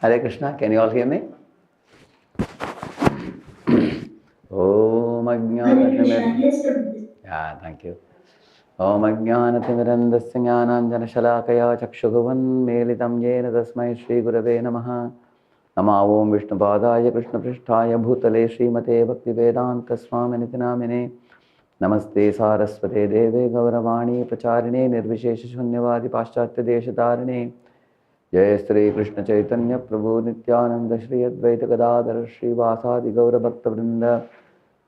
Hare Krishna, can you all hear me? Om Ajnanatim. Yeah, thank you. Om Ajnanatimidandasya Jnananjanashalakaya Chakshuguvan Melitam Yena Tasmai Shri Gurave Namaha. Namo Om Vishnupadaya Krishna Prishtaya Bhutale Srimate Bhakti Vedanta Swamini Namine. Namaste Saraswate Deve Gauravani Pracharine Nirvishesha Shunyavadi Paschatya Deshatarine. Jai Shri Krishna Chaitanya Prabhu Nityananda Shri Advaita Gadadhara Shri Vasadi Gaura Bhakta Vrinda.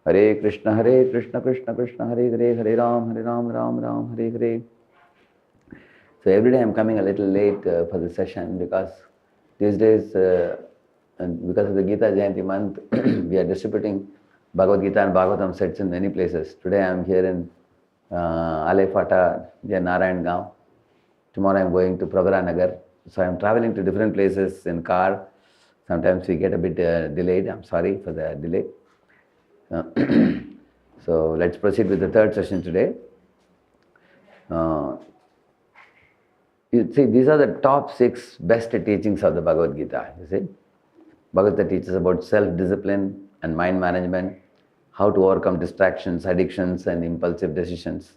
Hare Krishna Krishna Krishna Hare Hare, Hare Ram Ram Ram Hare Hare. So every day I'm coming a little late for the session because these days, and because of the Gita Jayanti month, we are distributing Bhagavad Gita and Bhagavatam sets in many places. Today I'm here in Alefata, near Narayan. Tomorrow I'm going to Pravara Nagar. So I'm traveling to different places in car. Sometimes we get a bit delayed. I'm sorry for the delay. So let's proceed with the third session today. You see, these are the top 6 best teachings of the Bhagavad Gita. You see, Bhagavad Gita teaches about self-discipline and mind management, how to overcome distractions, addictions, and impulsive decisions.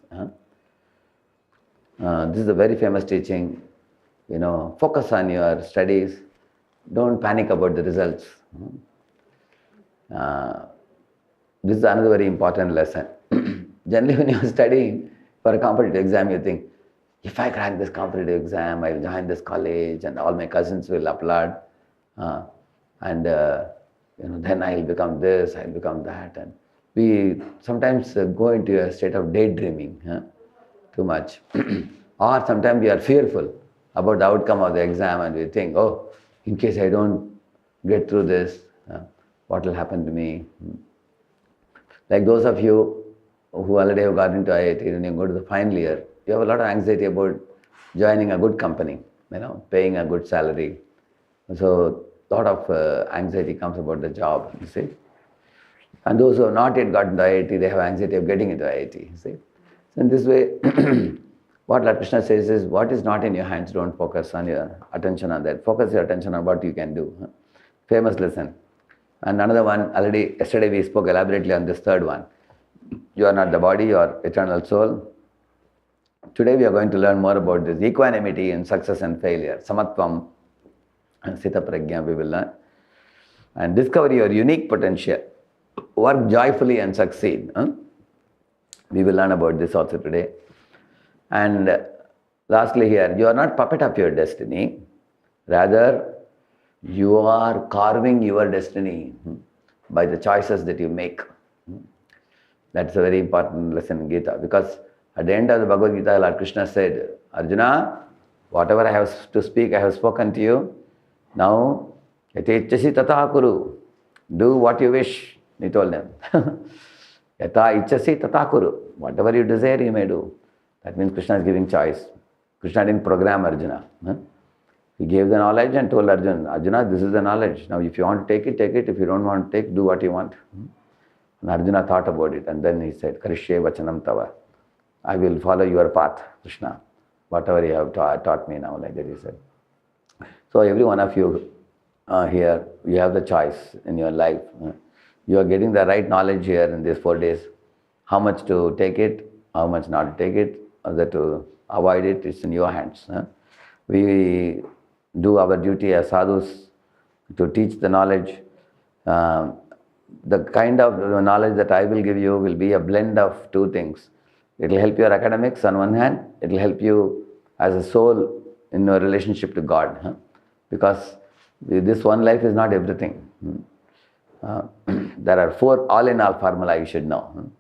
This is a very famous teaching. You know, focus on your studies. Don't panic about the results. This is another very important lesson. Generally, when you're studying for a competitive exam, you think, if I crack this competitive exam, I'll join this college and all my cousins will applaud. Then I'll become this, I'll become that. And we sometimes go into a state of daydreaming too much. Or sometimes we are fearful about the outcome of the exam and we think, oh, in case I don't get through this, what will happen to me? Like those of you who already have got into IIT and you go to the final year, you have a lot of anxiety about joining a good company, paying a good salary. So a lot of anxiety comes about the job, you see. And those who have not yet gotten to IIT, they have anxiety of getting into IIT, you see. So in this way, what Lord Krishna says is, what is not in your hands, don't focus on your attention on that. Focus your attention on what you can do. Famous lesson. And another one, already yesterday we spoke elaborately on this third one. You are not the body, you are eternal soul. Today we are going to learn more about this equanimity in success and failure. Samatvam and Sita Prajna we will learn. And discover your unique potential. Work joyfully and succeed. We will learn about this also today. And lastly here, you are not puppet of your destiny. Rather, you are carving your destiny by the choices that you make. That's a very important lesson in Gita, because at the end of the Bhagavad Gita, Lord Krishna said, Arjuna, whatever I have to speak, I have spoken to you. Now, yatechasi tata kuru. Do what you wish, he told them. Yata ichasi tata kuru. Whatever you desire, you may do. That means Krishna is giving choice. Krishna didn't program Arjuna. He gave the knowledge and told Arjuna, Arjuna, this is the knowledge. Now, if you want to take it, take it. If you don't want to take, do what you want. And Arjuna thought about it. And then he said, Karishye vachanam tava. I will follow your path, Krishna. Whatever you have taught me now, like that he said. So every one of you here, you have the choice in your life. You are getting the right knowledge here in these 4 days. How much to take it, how much not to take it, or to avoid it, it's in your hands. We do our duty as sadhus to teach the knowledge. The kind of knowledge that I will give you will be a blend of 2 things. It will help your academics on one hand, it will help you as a soul in your relationship to God. Because this one life is not everything. There are 4 all-in-all formula you should know.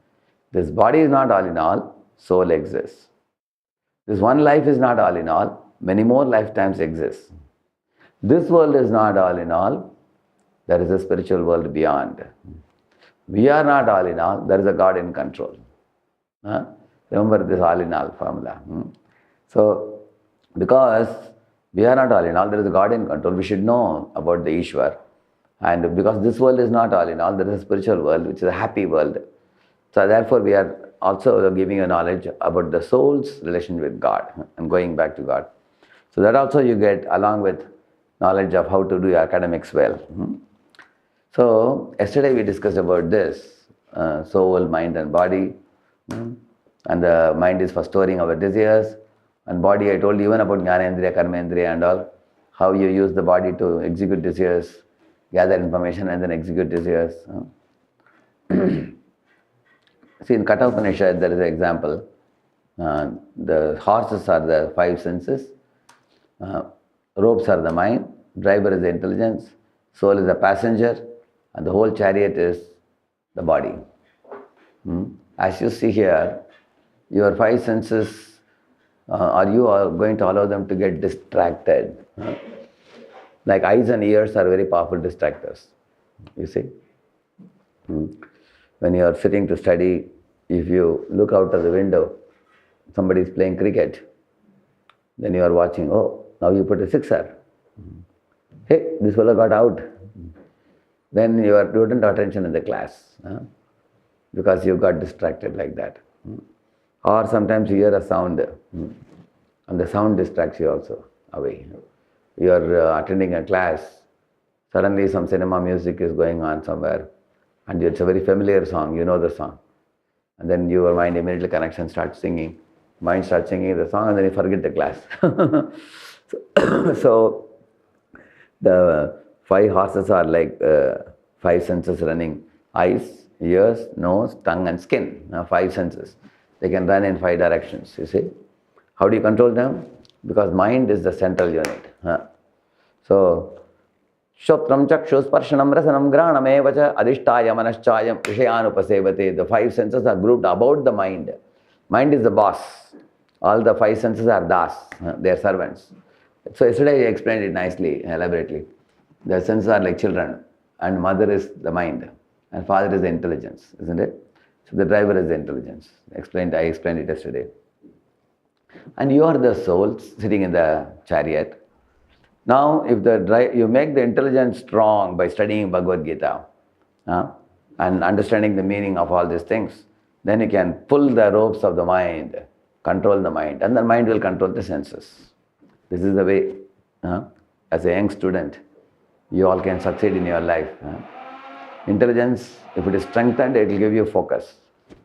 This body is not all in all, soul exists. This one life is not all in all, many more lifetimes exist. This world is not all in all, there is a spiritual world beyond. We are not all in all, there is a God in control. Remember this all in all formula. So, because we are not all in all, there is a God in control, we should know about the Ishwar. And because this world is not all in all, there is a spiritual world, which is a happy world. So therefore, we are also giving you knowledge about the soul's relation with God and going back to God. So that also you get along with knowledge of how to do academics well. So yesterday we discussed about this, soul, mind and body. And the mind is for storing our desires, and body I told you even about jnanendriya, karmendriya and all, how you use the body to execute desires, gather information and then execute desires. See, in Katha Upanishad there is an example. The horses are the five senses, ropes are the mind, driver is the intelligence, soul is the passenger, and the whole chariot is the body. As you see here, your five senses, are you going to allow them to get distracted? Like eyes and ears are very powerful distractors, you see. When you are sitting to study, if you look out of the window, somebody is playing cricket, then you are watching, oh, now you put a sixer. Hey, this fellow got out. Then you don't have attention in the class, because you got distracted like that. Or sometimes you hear a sound, and the sound distracts you also away. You are attending a class, suddenly some cinema music is going on somewhere, and it's a very familiar song, you know the song. And then your mind immediately connects and starts singing. Mind starts singing the song and then you forget the class. So the five horses are like five senses running: eyes, ears, nose, tongue and skin. Five senses. They can run in five directions, you see. How do you control them? Because mind is the central unit. So, Shotram chakshus parshanam rasanam granam evacha adhishtaya manaschayam vishayanupasevate. The five senses are grouped about the mind. Mind is the boss. All the five senses are das. They are servants. So yesterday I explained it nicely, elaborately. The senses are like children, and mother is the mind, and father is the intelligence, isn't it? So the driver is the intelligence. I explained it yesterday. And you are the soul sitting in the chariot. Now, if you make the intelligence strong by studying Bhagavad Gita and understanding the meaning of all these things, then you can pull the ropes of the mind, control the mind, and the mind will control the senses. This is the way, as a young student, you all can succeed in your life. Intelligence, if it is strengthened, it will give you focus.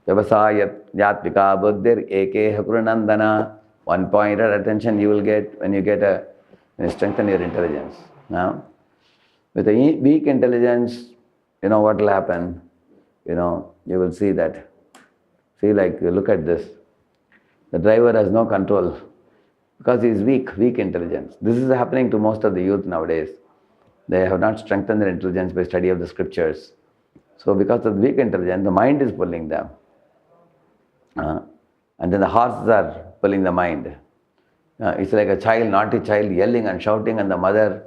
Vyavasayat yatvika buddhir ekeha kurunandana. One pointed attention you will get when you strengthen your intelligence. With a weak intelligence, you know what will happen? You will see that. See, like, look at this. The driver has no control because he is weak intelligence. This is happening to most of the youth nowadays. They have not strengthened their intelligence by study of the scriptures. So because of weak intelligence, the mind is pulling them. And then the horses are pulling the mind. It's like a child, naughty child, yelling and shouting, and the mother,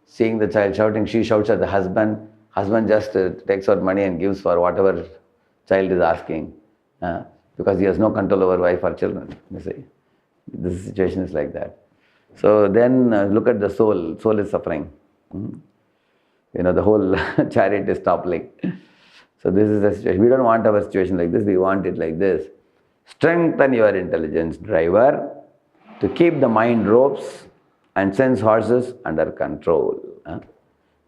seeing the child shouting, she shouts at the husband. Husband just takes out money and gives for whatever child is asking, because he has no control over wife or children, you see. This situation is like that. So then look at the soul. Soul is suffering. The whole chariot is toppling. So this is the situation. We don't want our situation like this. We want it like this. Strengthen your intelligence, driver, to keep the mind ropes and sense horses under control.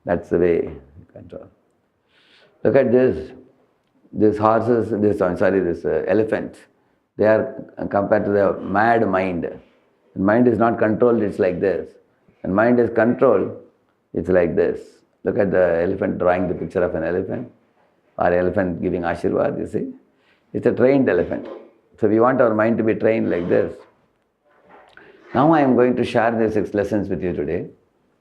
That's the way you control. Look at this. These horses, this elephant, they are compared to the mad mind. The mind is not controlled, it's like this. When mind is controlled, it's like this. Look at the elephant drawing the picture of an elephant, or elephant giving Ashirwad, you see. It's a trained elephant. So we want our mind to be trained like this. Now I am going to share these 6 lessons with you today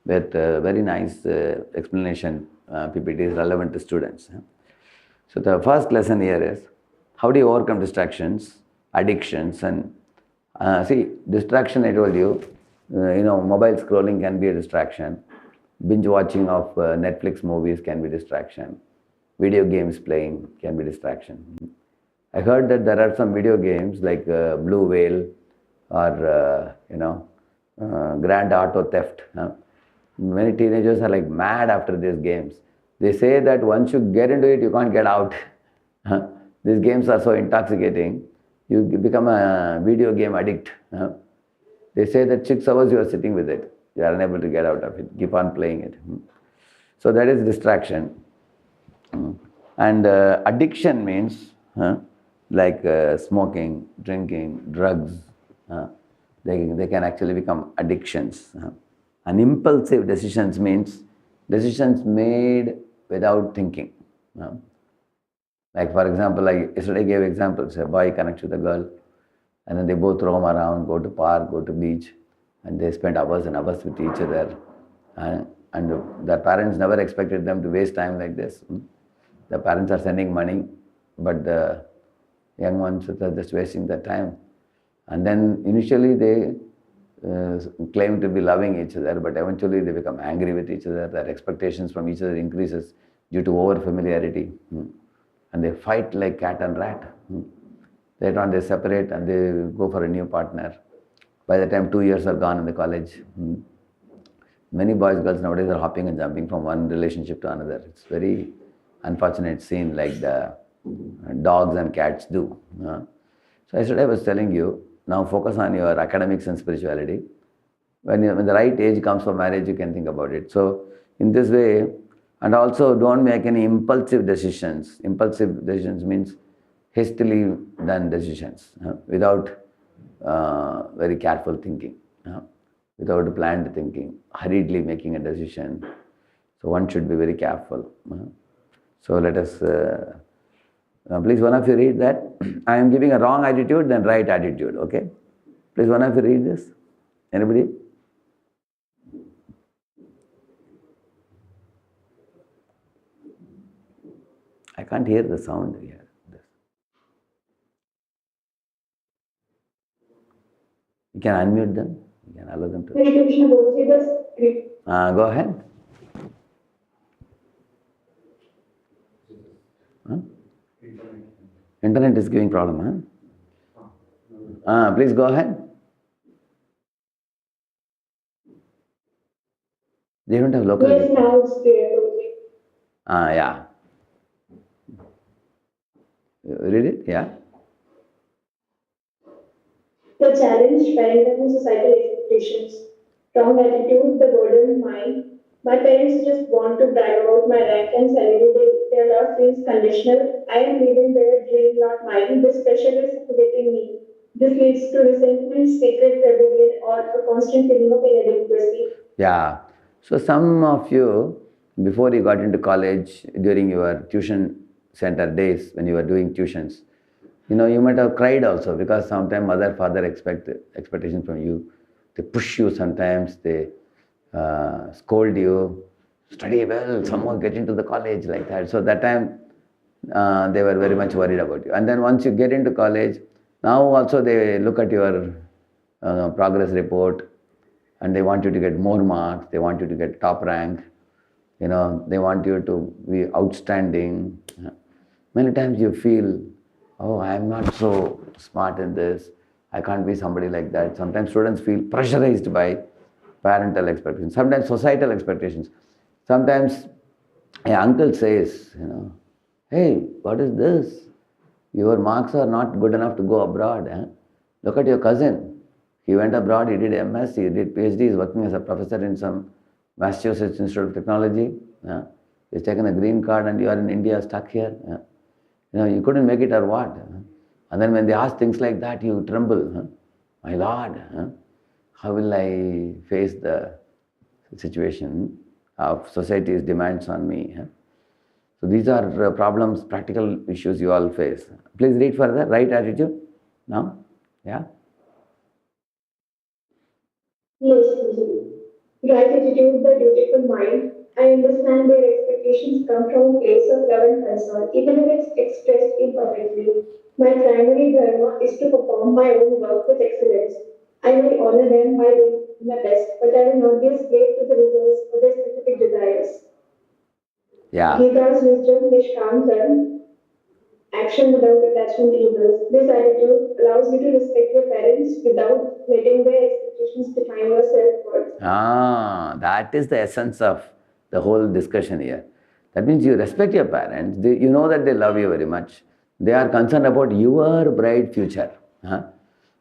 with very nice explanation, PPTs relevant to students. So the first lesson here is, how do you overcome distractions, addictions, and see, distraction I told you, mobile scrolling can be a distraction. Binge watching of Netflix movies can be distraction. Video games playing can be distraction. I heard that there are some video games like Blue Whale or, Grand Auto Theft. Many teenagers are like mad after these games. They say that once you get into it, you can't get out. These games are so intoxicating. You become a video game addict. They say that 6 hours you are sitting with it. You are unable to get out of it. Keep on playing it. So that is distraction. And addiction means like smoking, drinking, drugs. They can actually become addictions. And impulsive decisions means decisions made without thinking. Like for example, like yesterday I gave examples. A boy connects with a girl, and then they both roam around, go to park, go to beach, and they spend hours and hours with each other. And their parents never expected them to waste time like this. The parents are sending money, but the young ones are just wasting their time. And then initially they claim to be loving each other, but eventually they become angry with each other. Their expectations from each other increases due to over familiarity. And they fight like cat and rat. Later on they separate and they go for a new partner. By the time 2 years are gone in the college, many boys, girls nowadays are hopping and jumping from one relationship to another. It's very unfortunate scene like the dogs and cats do. So yesterday I was telling you, now focus on your academics and spirituality. When the right age comes for marriage, you can think about it. So in this way, and also don't make any impulsive decisions. Impulsive decisions means hastily done decisions without very careful thinking, without planned thinking, hurriedly making a decision. So one should be very careful. So let us, please one of you read that. I am giving a wrong attitude, then right attitude, okay? Please one of you read this. Anybody? I can't hear the sound here. You can unmute them. You can allow them to. Go ahead. Internet is giving problem, please go ahead. They don't have local. Yes, now it's clear. Yeah. Read it, yeah. The challenge, parental and societal expectations. Wrong attitude, the burden mine. My parents just want to brag about my rank and salary. Their love feels conditional. I am living their dream, not mine. This pressure is suffocating me. This leads to resentment, secret rebellion, or a constant feeling of inadequacy. Yeah. So some of you, before you got into college, during your tuition center days, when you were doing tuitions, you might have cried also because sometimes mother, father expect expectations from you. They push you sometimes, they scold you, study well, someone get into the college like that. So that time they were very much worried about you. And then once you get into college, now also they look at your progress report and they want you to get more marks, they want you to get top rank, they want you to be outstanding. Many times you feel, oh, I am not so smart in this, I can't be somebody like that. Sometimes students feel pressurized by parental expectations, sometimes societal expectations. Sometimes an uncle says, hey, what is this? Your marks are not good enough to go abroad. Look at your cousin. He went abroad, he did MS, he did PhD, he's working as a professor in some Massachusetts Institute of Technology. He's taken a green card and you are in India stuck here. You couldn't make it or what? And then when they ask things like that, you tremble. My Lord, how will I face the situation of society's demands on me? So these are problems, practical issues you all face. Please read further. Right attitude. Now? Yeah? Yes, right attitude, the dutiful mind. I understand their expectations come from a place of love and concern, even if it's expressed imperfectly. My primary dharma is to perform my own work with excellence. I will honor them by doing my best, but I will not be a slave to the results or their specific desires. Yeah. Gita's wisdom, Nishkam Karm, action without attachment to others. This attitude allows you to respect your parents without letting their expectations define your self-worth. That is the essence of the whole discussion here. That means you respect your parents, you know that they love you very much. They are concerned about your bright future.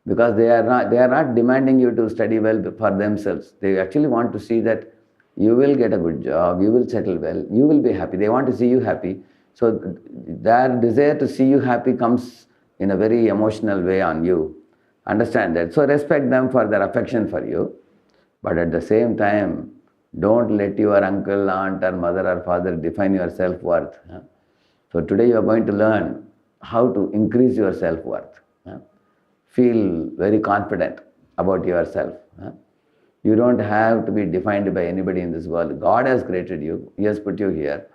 because they are not demanding you to study well for themselves. They actually want to see that you will get a good job, you will settle well, you will be happy. They want to see you happy. So their desire to see you happy comes in a very emotional way on you. Understand that. So respect them for their affection for you. But at the same time, don't let your uncle, aunt or mother or father define your self-worth. So today you are going to learn how to increase your self-worth. Feel very confident about yourself. You don't have to be defined by anybody in this world. God has created you. He has put you here.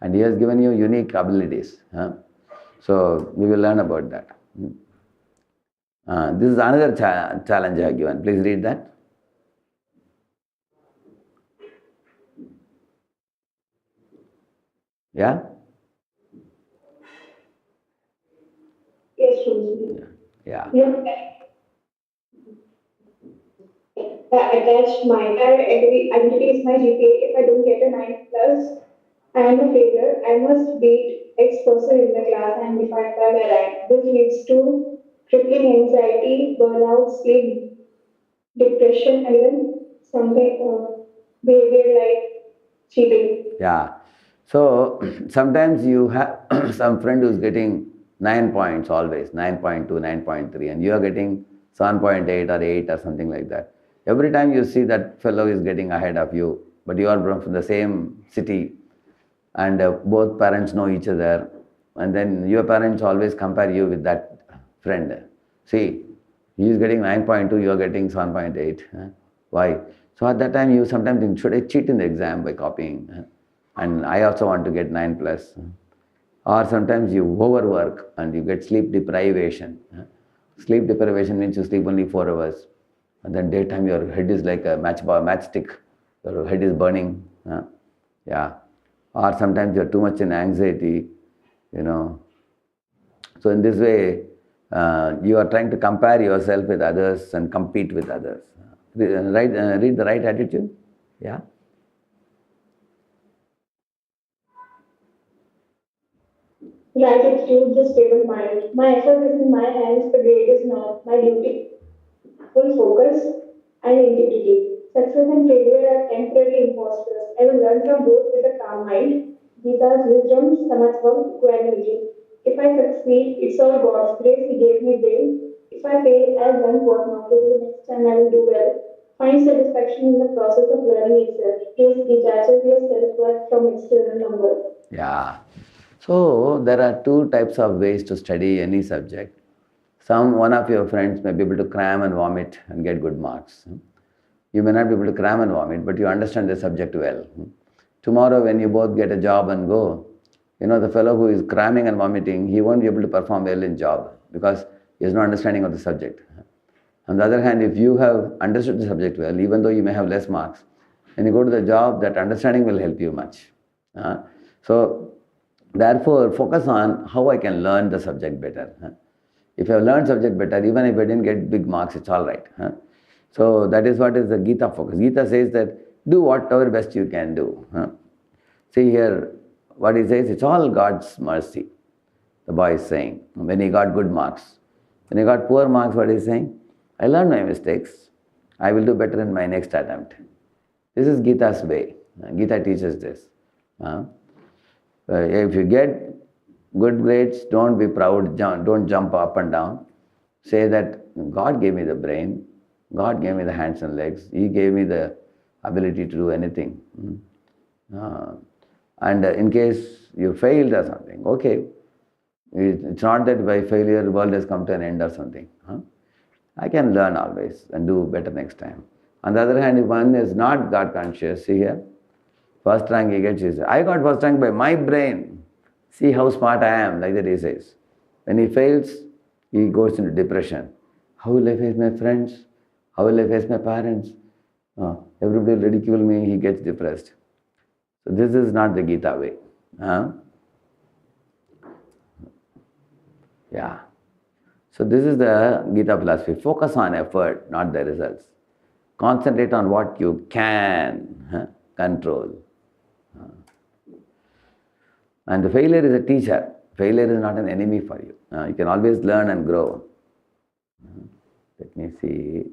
And He has given you unique abilities. So we will learn about that. This is another challenge I have given. Please read that. Yeah? Yes, Shruti. Yeah. Attached mind. I identity is my GPA. If I don't get a 9 plus, I am a failure. I must beat X person in the class and defined by my rank. This leads to crippling anxiety, burnout, sleep, depression, and even something behavior like cheating. Yeah. So sometimes you have some friend who's getting 9 points always, 9.2, 9.3, and you are getting 7.8 or 8 or something like that. Every time you see that fellow is getting ahead of you, but you are from the same city, and both parents know each other, and then your parents always compare you with that friend. See, he is getting 9.2, you are getting 7.8. Why? So at that time you sometimes think, should I cheat in the exam by copying? And I also want to get 9 plus. Or sometimes you overwork and you get sleep deprivation. Sleep deprivation means you sleep only 4 hours. And then daytime your head is like a matchstick. Your head is burning. Yeah. Or sometimes you're too much in anxiety, you know. So in this way, you are trying to compare yourself with others and compete with others. Read the right attitude. Yeah. Right attitude, the stable mind. My effort is in my hands, the grade is not. My duty, full focus and integrity. Success and failure are temporary imposters. I will learn from both with a calm mind. Gita's wisdom, Samatvam, equanimity. If I succeed, it's all God's grace. He gave me brain. If I fail, I've learned what not to do. Next time I will do well. Find satisfaction in the process of learning itself. Please detaches your self-worth from external number. Yeah. So there are two types of ways to study any subject. One of your friends may be able to cram and vomit and get good marks. You may not be able to cram and vomit, but you understand the subject well. Tomorrow when you both get a job and go, the fellow who is cramming and vomiting, he won't be able to perform well in job because he has no understanding of the subject. On the other hand, if you have understood the subject well, even though you may have less marks, when you go to the job, that understanding will help you much. So therefore, focus on how I can learn the subject better. If you have learned subject better, even if I didn't get big marks, it's all right. So that is what is the Gita focus. Gita says that do whatever best you can do. See here, what he says, it's all God's mercy. The boy is saying, when he got good marks. When he got poor marks, what is he saying? I learned my mistakes. I will do better in my next attempt. This is Gita's way. Gita teaches this. If you get good grades, don't be proud, don't jump up and down. Say that God gave me the brain, God gave me the hands and legs, He gave me the ability to do anything. And in case you failed or something, okay, it's not that by failure the world has come to an end or something. I can learn always and do better next time. On the other hand, if one is not God conscious, see here, first rank he gets, he says, I got first rank by my brain. See how smart I am, like that he says. When he fails, he goes into depression. How will I face my friends? How will I face my parents? Everybody will ridicule me, he gets depressed. So this is not the Gita way. Yeah. So this is the Gita philosophy. Focus on effort, not the results. Concentrate on what you can control. And the failure is a teacher. Failure is not an enemy for you. You can always learn and grow. Let me see.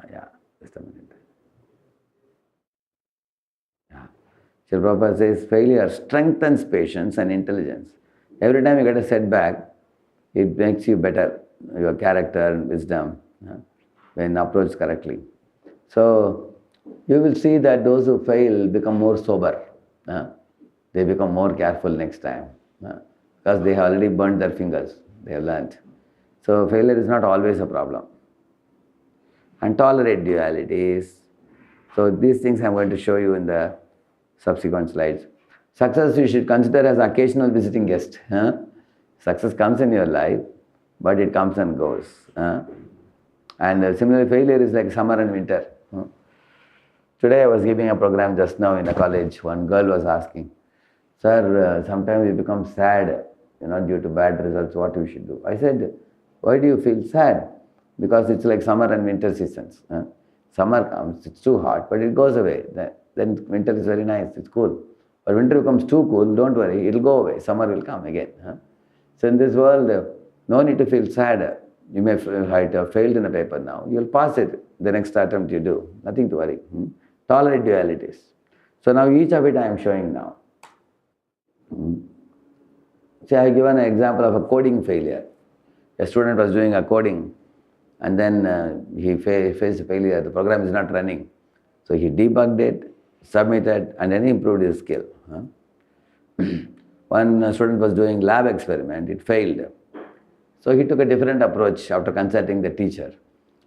Yeah, just a minute. Yeah. Srila Prabhupada says failure strengthens patience and intelligence. Every time you get a setback, it makes you better, your character and wisdom, when approached correctly. So you will see that those who fail become more sober. They become more careful next time because they have already burned their fingers. They have learned. So failure is not always a problem. And tolerate dualities. So these things I'm going to show you in the subsequent slides. Success you should consider as occasional visiting guest. Success comes in your life, but it comes and goes. And similarly, failure is like summer and winter. Today I was giving a program just now in a college. One girl was asking, "Sir, sometimes we become sad, due to bad results. What we should do?" I said, "Why do you feel sad?" Because it's like summer and winter seasons. Summer comes, it's too hot, but it goes away. Then winter is very nice, it's cool. But winter becomes too cool, don't worry, it'll go away. Summer will come again. So in this world, no need to feel sad. You may have failed in a paper now. You'll pass it the next attempt you do. Nothing to worry. Tolerate dualities. So now each of it I am showing now. See, I have given an example of a coding failure. A student was doing a coding and then he faced failure. The program is not running. So he debugged it, submitted, and then he improved his skill. One student was doing lab experiment, it failed. So he took a different approach after consulting the teacher.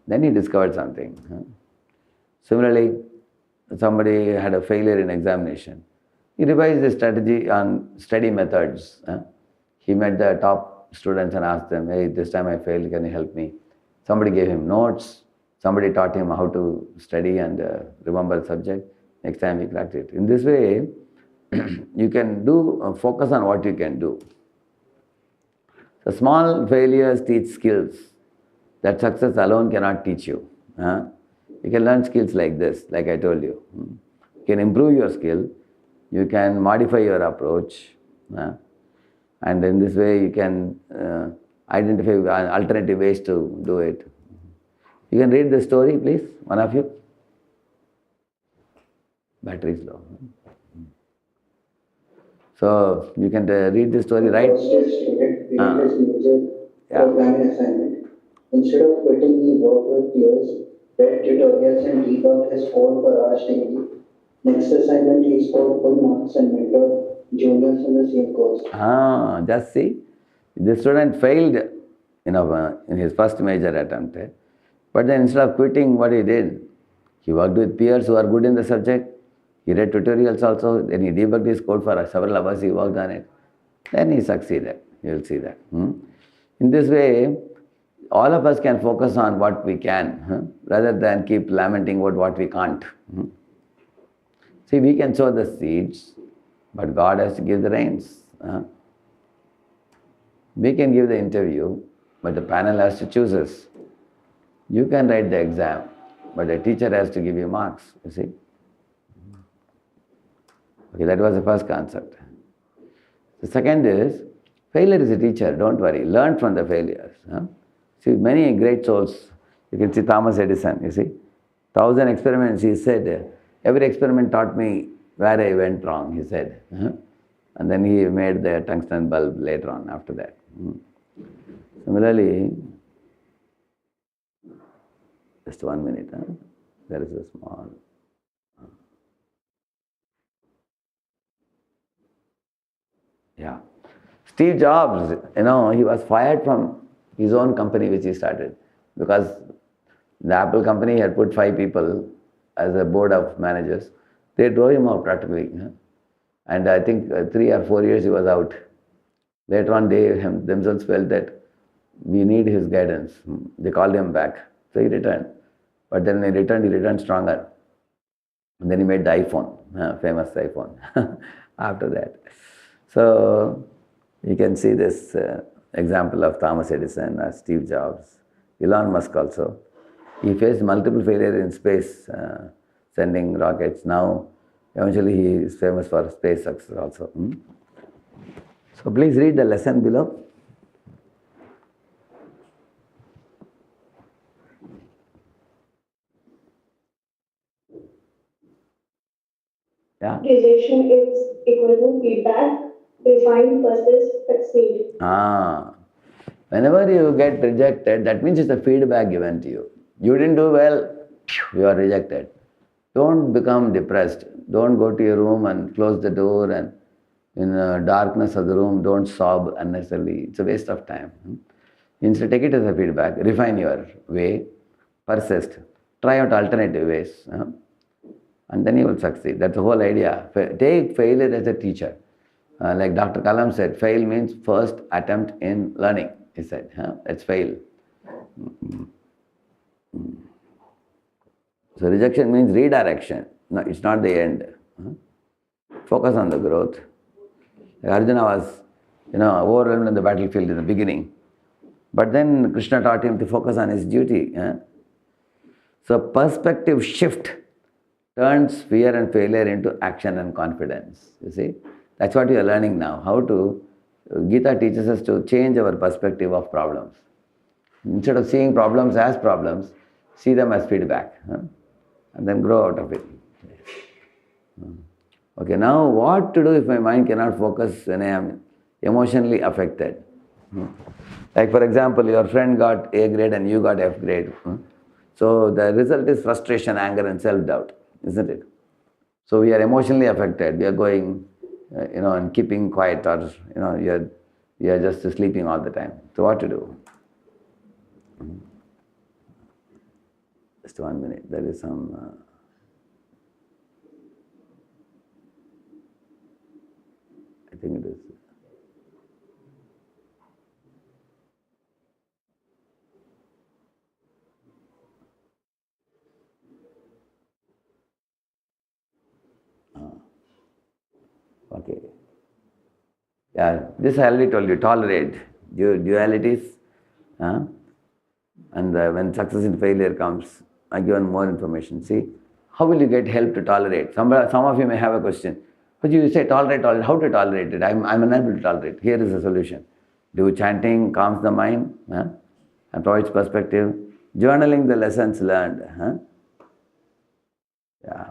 Then he discovered something. Similarly, somebody had a failure in examination. He revised his strategy on study methods. He met the top students and asked them, "Hey, this time I failed, can you help me?" Somebody gave him notes. Somebody taught him how to study and remember the subject. Next time he cracked it. In this way, you can focus on what you can do. So small failures teach skills that success alone cannot teach you. You can learn skills like this, like I told you. You can improve your skill. You can modify your approach. And in this way, you can identify alternative ways to do it. You can read the story, please, one of you. Battery is low. So you can read the story, right? Programming assignment. Instead of quitting, he worked with peers, read tutorials, and debugged his code for hours daily. Next assignment, he scored full marks and mentored juniors in the same course. Just see, the student failed, in his first major attempt. But then instead of quitting, what he did, he worked with peers who are good in the subject. He read tutorials also. Then he debugged his code for several hours. He worked on it. Then he succeeded. You will see that. In this way, all of us can focus on what we can, rather than keep lamenting about what we can't. See, we can sow the seeds, but God has to give the rains. We can give the interview, but the panel has to choose us. You can write the exam, but the teacher has to give you marks, you see. Okay, that was the first concept. The second is, failure is a teacher, don't worry, learn from the failures. See, many great souls, you can see Thomas Edison, you see. 1,000 experiments, he said, every experiment taught me where I went wrong, he said. And then he made the tungsten bulb later on after that. Similarly, just 1 minute, there is a small... Yeah. Steve Jobs, he was fired from his own company which he started because the Apple company had put 5 people as a board of managers. They drove him out practically. And I think 3 or 4 years he was out. Later on, they themselves felt that we need his guidance. They called him back. So he returned. But then when he returned stronger. And then he made the iPhone, famous iPhone, after that. So you can see this example of Thomas Edison, Steve Jobs, Elon Musk also. He faced multiple failures in space, sending rockets. Now, eventually he is famous for space success also. So please read the lesson below. Yeah? Rejection is equal to feedback. Refine, persist, succeed. Whenever you get rejected, that means it's a feedback given to you. You didn't do well, you are rejected. Don't become depressed. Don't go to your room and close the door and in the darkness of the room, don't sob unnecessarily. It's a waste of time. Instead, take it as a feedback. Refine your way. Persist. Try out alternative ways. And then you will succeed. That's the whole idea. Take failure as a teacher. Like Dr. Kalam said, fail means first attempt in learning. He said, let's fail. So rejection means redirection. No, it's not the end. Focus on the growth. Arjuna was, overwhelmed in the battlefield in the beginning. But then Krishna taught him to focus on his duty. So perspective shift turns fear and failure into action and confidence. You see? That's what we are learning now. How to, Gita teaches us to change our perspective of problems. Instead of seeing problems as problems, see them as feedback. And then grow out of it. Okay, now what to do if my mind cannot focus when I am emotionally affected? Like for example, your friend got A grade and you got F grade. So the result is frustration, anger and self-doubt, isn't it? So we are emotionally affected. We are going, and keeping quiet, or you are just sleeping all the time. So what to do? Just 1 minute. There is some. I think it is. Okay. Yeah, this I already told you, tolerate dualities. And when success and failure comes, I given more information. See, how will you get help to tolerate? Some of you may have a question. But you say tolerate, how to tolerate it? I'm unable to tolerate. Here is the solution. Do chanting calms the mind and provides perspective. Journaling the lessons learned. Yeah.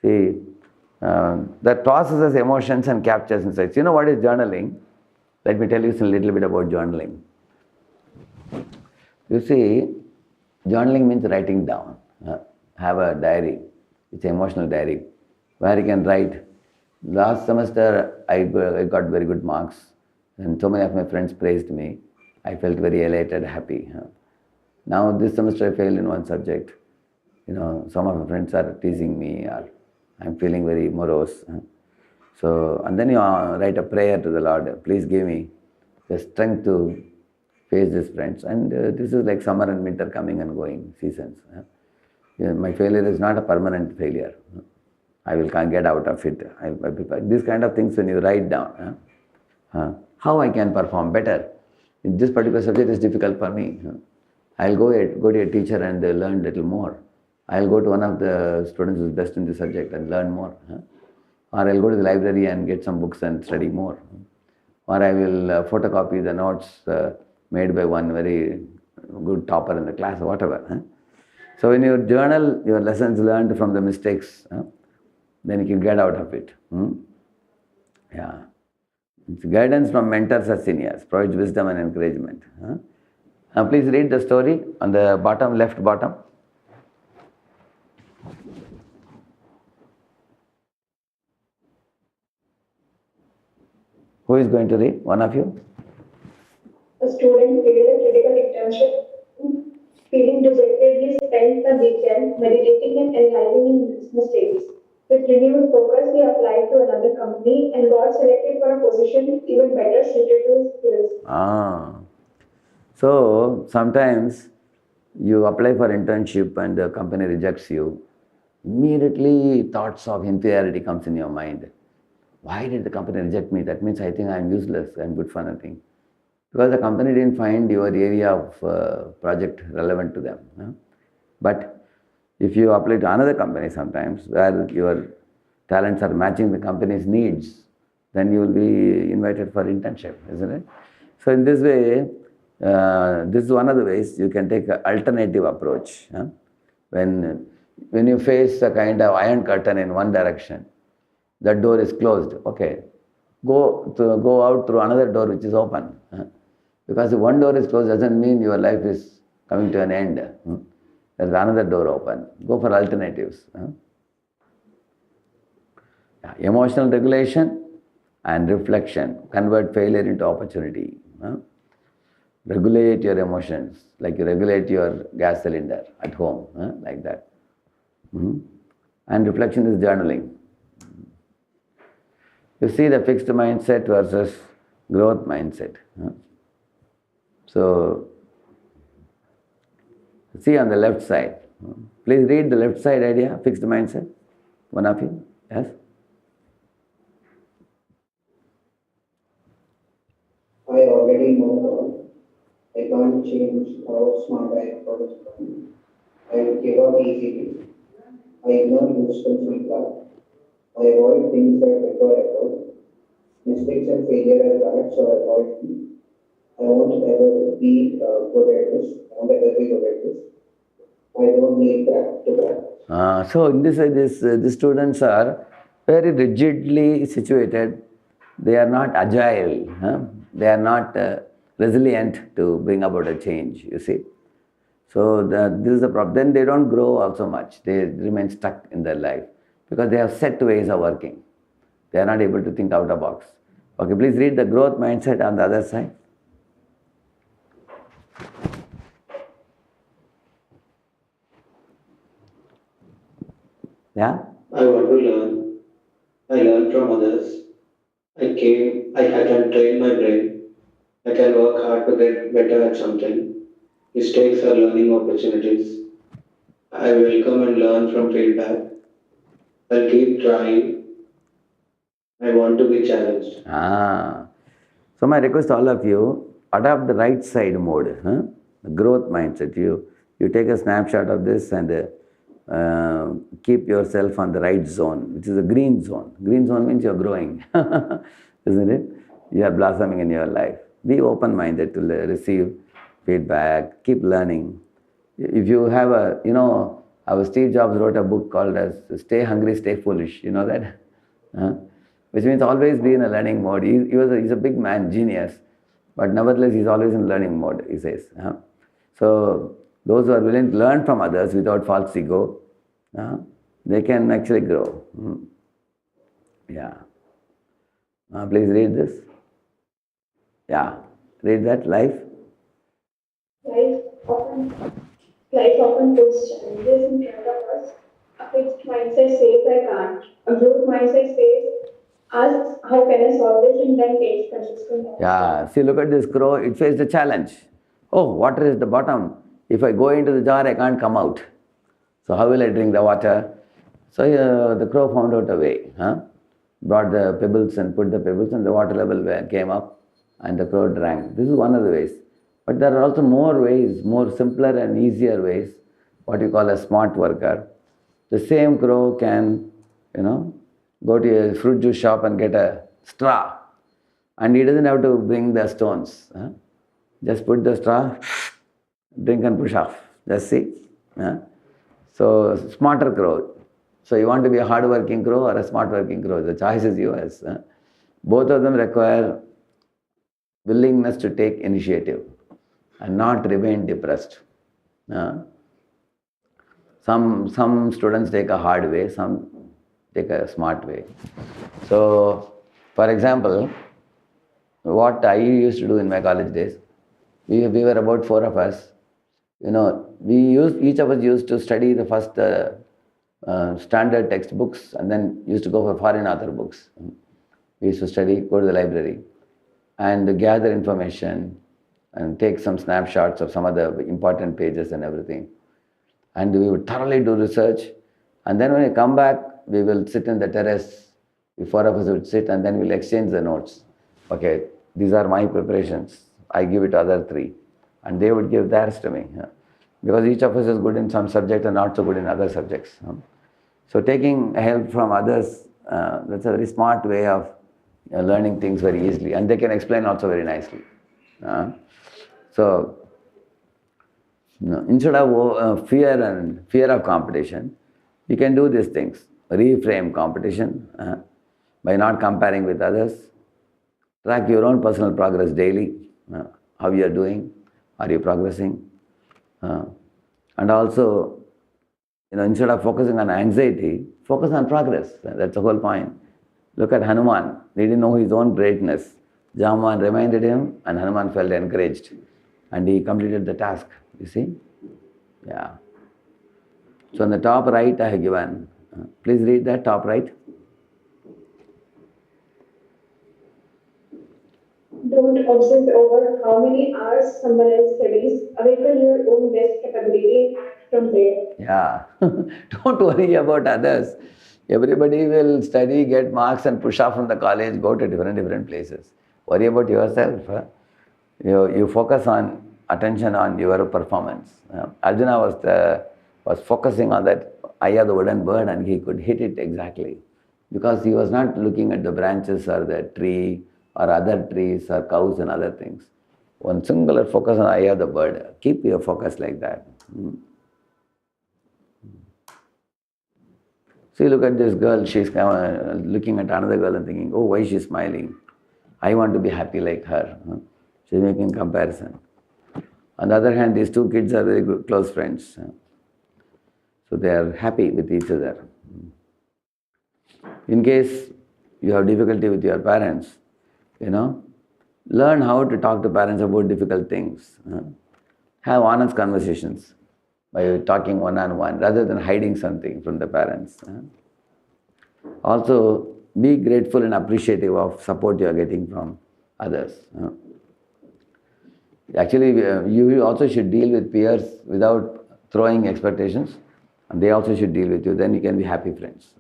See, that processes emotions and captures insights. You know what is journaling? Let me tell you a little bit about journaling. You see, journaling means writing down. Have a diary. It's an emotional diary where you can write. Last semester, I got very good marks and so many of my friends praised me. I felt very elated, happy. Now this semester I failed in one subject. Some of my friends are teasing me or I'm feeling very morose. So, and then you write a prayer to the Lord. Please give me the strength to face these friends. And this is like summer and winter coming and going seasons. My failure is not a permanent failure. I can't get out of it. These kind of things when you write down. How I can perform better. This particular subject is difficult for me. I'll go to a teacher and learn a little more. I'll go to one of the students who's best in the subject and learn more. Or I'll go to the library and get some books and study more. Or I will photocopy the notes made by one very good topper in the class or whatever. So when you journal your lessons learned from the mistakes, then you can get out of it. Yeah. It's guidance from mentors or seniors, provides wisdom and encouragement. Please read the story on the bottom, left bottom. Who is going to read? One of you? A student failed a critical internship. Feeling dejected, he spent the weekend meditating and analyzing his mistakes. With renewed focus, he applied to another company and got selected for a position even better suited to his skills. So sometimes you apply for internship and the company rejects you. Immediately thoughts of inferiority comes in your mind. Why did the company reject me? That means I think I'm useless, I'm good for nothing. Because the company didn't find your area of project relevant to them. But if you apply to another company sometimes where your talents are matching the company's needs, then you will be invited for internship, isn't it? So in this way, this is one of the ways you can take an alternative approach. When when you face a kind of iron curtain in one direction, that door is closed. Okay, go out through another door which is open. Because if one door is closed doesn't mean your life is coming to an end. There's another door open. Go for alternatives. Yeah, emotional regulation and reflection convert failure into opportunity. Regulate your emotions like you regulate your gas cylinder at home, like that. And reflection is journaling. You see the fixed mindset versus growth mindset. So, see on the left side. Please read the left side idea, fixed mindset. One of you? Yes? I already know all. I can't change how smart I am. I give up easily. I ignore useful feedback. I avoid things that require effort. Mistakes and failure are bad, so I avoid them. I won't ever be good at this. I won't ever be good at this. I don't need that to practice. So in this way, these students are very rigidly situated. They are not agile. They are not resilient to bring about a change, you see. So this is the problem. Then they don't grow also much. They remain stuck in their life because they have set ways of working. They are not able to think out of the box. Okay, please read the growth mindset on the other side. Yeah? I want to learn. I learn from others. I can train my brain. I can work hard to get better at something. Mistakes are learning opportunities. I welcome and learn from feedback. I'll keep trying. I want to be challenged. So my request to all of you, adopt the right side mode, the growth mindset. You take a snapshot of this and keep yourself on the right zone, which is a green zone. Green zone means you're growing, isn't it? You are blossoming in your life. Be open-minded to receive feedback, keep learning. If you have our Steve Jobs wrote a book called as Stay Hungry, Stay Foolish. You know that? Which means always be in a learning mode. He's a big man, genius, but nevertheless he's always in learning mode, he says. So those who are willing to learn from others without false ego, they can actually grow. Yeah. Please read this. Yeah. Read that. Life. Life often, life often puts challenges in front of us. A fixed mindset says I can't. A growth mindset says, asks how can I solve this and then takes consistent action. Yeah. See, look at this crow. It faced a challenge. Oh, water is the bottom. If I go into the jar, I can't come out. So how will I drink the water? So the crow found out a way. Brought the pebbles and put the pebbles and the water level came up and the crow drank. This is one of the ways. But there are also more ways, more simpler and easier ways, what you call a smart worker. The same crow can, go to a fruit juice shop and get a straw. And he doesn't have to bring the stones. Just put the straw, drink and push off. Just see. So, smarter crow. So, you want to be a hard-working crow or a smart-working crow? The choice is yours. Both of them require willingness to take initiative and not remain depressed. Some students take a hard way, some take a smart way. So, for example, what I used to do in my college days, we were about 4 of us. Each of us used to study the first standard textbooks and then used to go for foreign author books. We used to study, go to the library and gather information and take some snapshots of some of the important pages and everything. And we would thoroughly do research. And then when we come back, we will sit in the terrace. The 4 of us would sit and then we'll exchange the notes. Okay, these are my preparations. I give it to other 3. And they would give theirs to me. Because each of us is good in some subject and not so good in other subjects. So taking help from others, that's a very smart way of learning things very easily. And they can explain also very nicely. So instead of fear of competition, You can do these things. Reframe competition by not comparing with others. Track your own personal progress daily. How you are doing? Are you progressing? And also, instead of focusing on anxiety, focus on progress. That's the whole point. Look at Hanuman. He didn't know his own greatness. Jamban reminded him, and Hanuman felt encouraged. And he completed the task. You see? Yeah. So on the top right, I have given. Please read that top right. Don't obsess over how many hours someone else studies. Awaken your own best capability from there. Yeah. Don't worry about others. Everybody will study, get marks and push off from the college, go to different places. Worry about yourself. You focus on attention on your performance. Arjuna was focusing on that eye of the wooden bird and he could hit it exactly. Because he was not looking at the branches or the tree or other trees or cows and other things. One singular focus on the eye of the bird. Keep your focus like that. See, look at this girl. She's looking at another girl and thinking, oh, why is she smiling? I want to be happy like her. She's making comparison. On the other hand, these two kids are very good, close friends. So they are happy with each other. In case you have difficulty with your parents, learn how to talk to parents about difficult things. Have honest conversations by talking one-on-one rather than hiding something from the parents. Also, be grateful and appreciative of support you are getting from others. Actually, you also should deal with peers without throwing expectations, and they also should deal with you. Then you can be happy friends.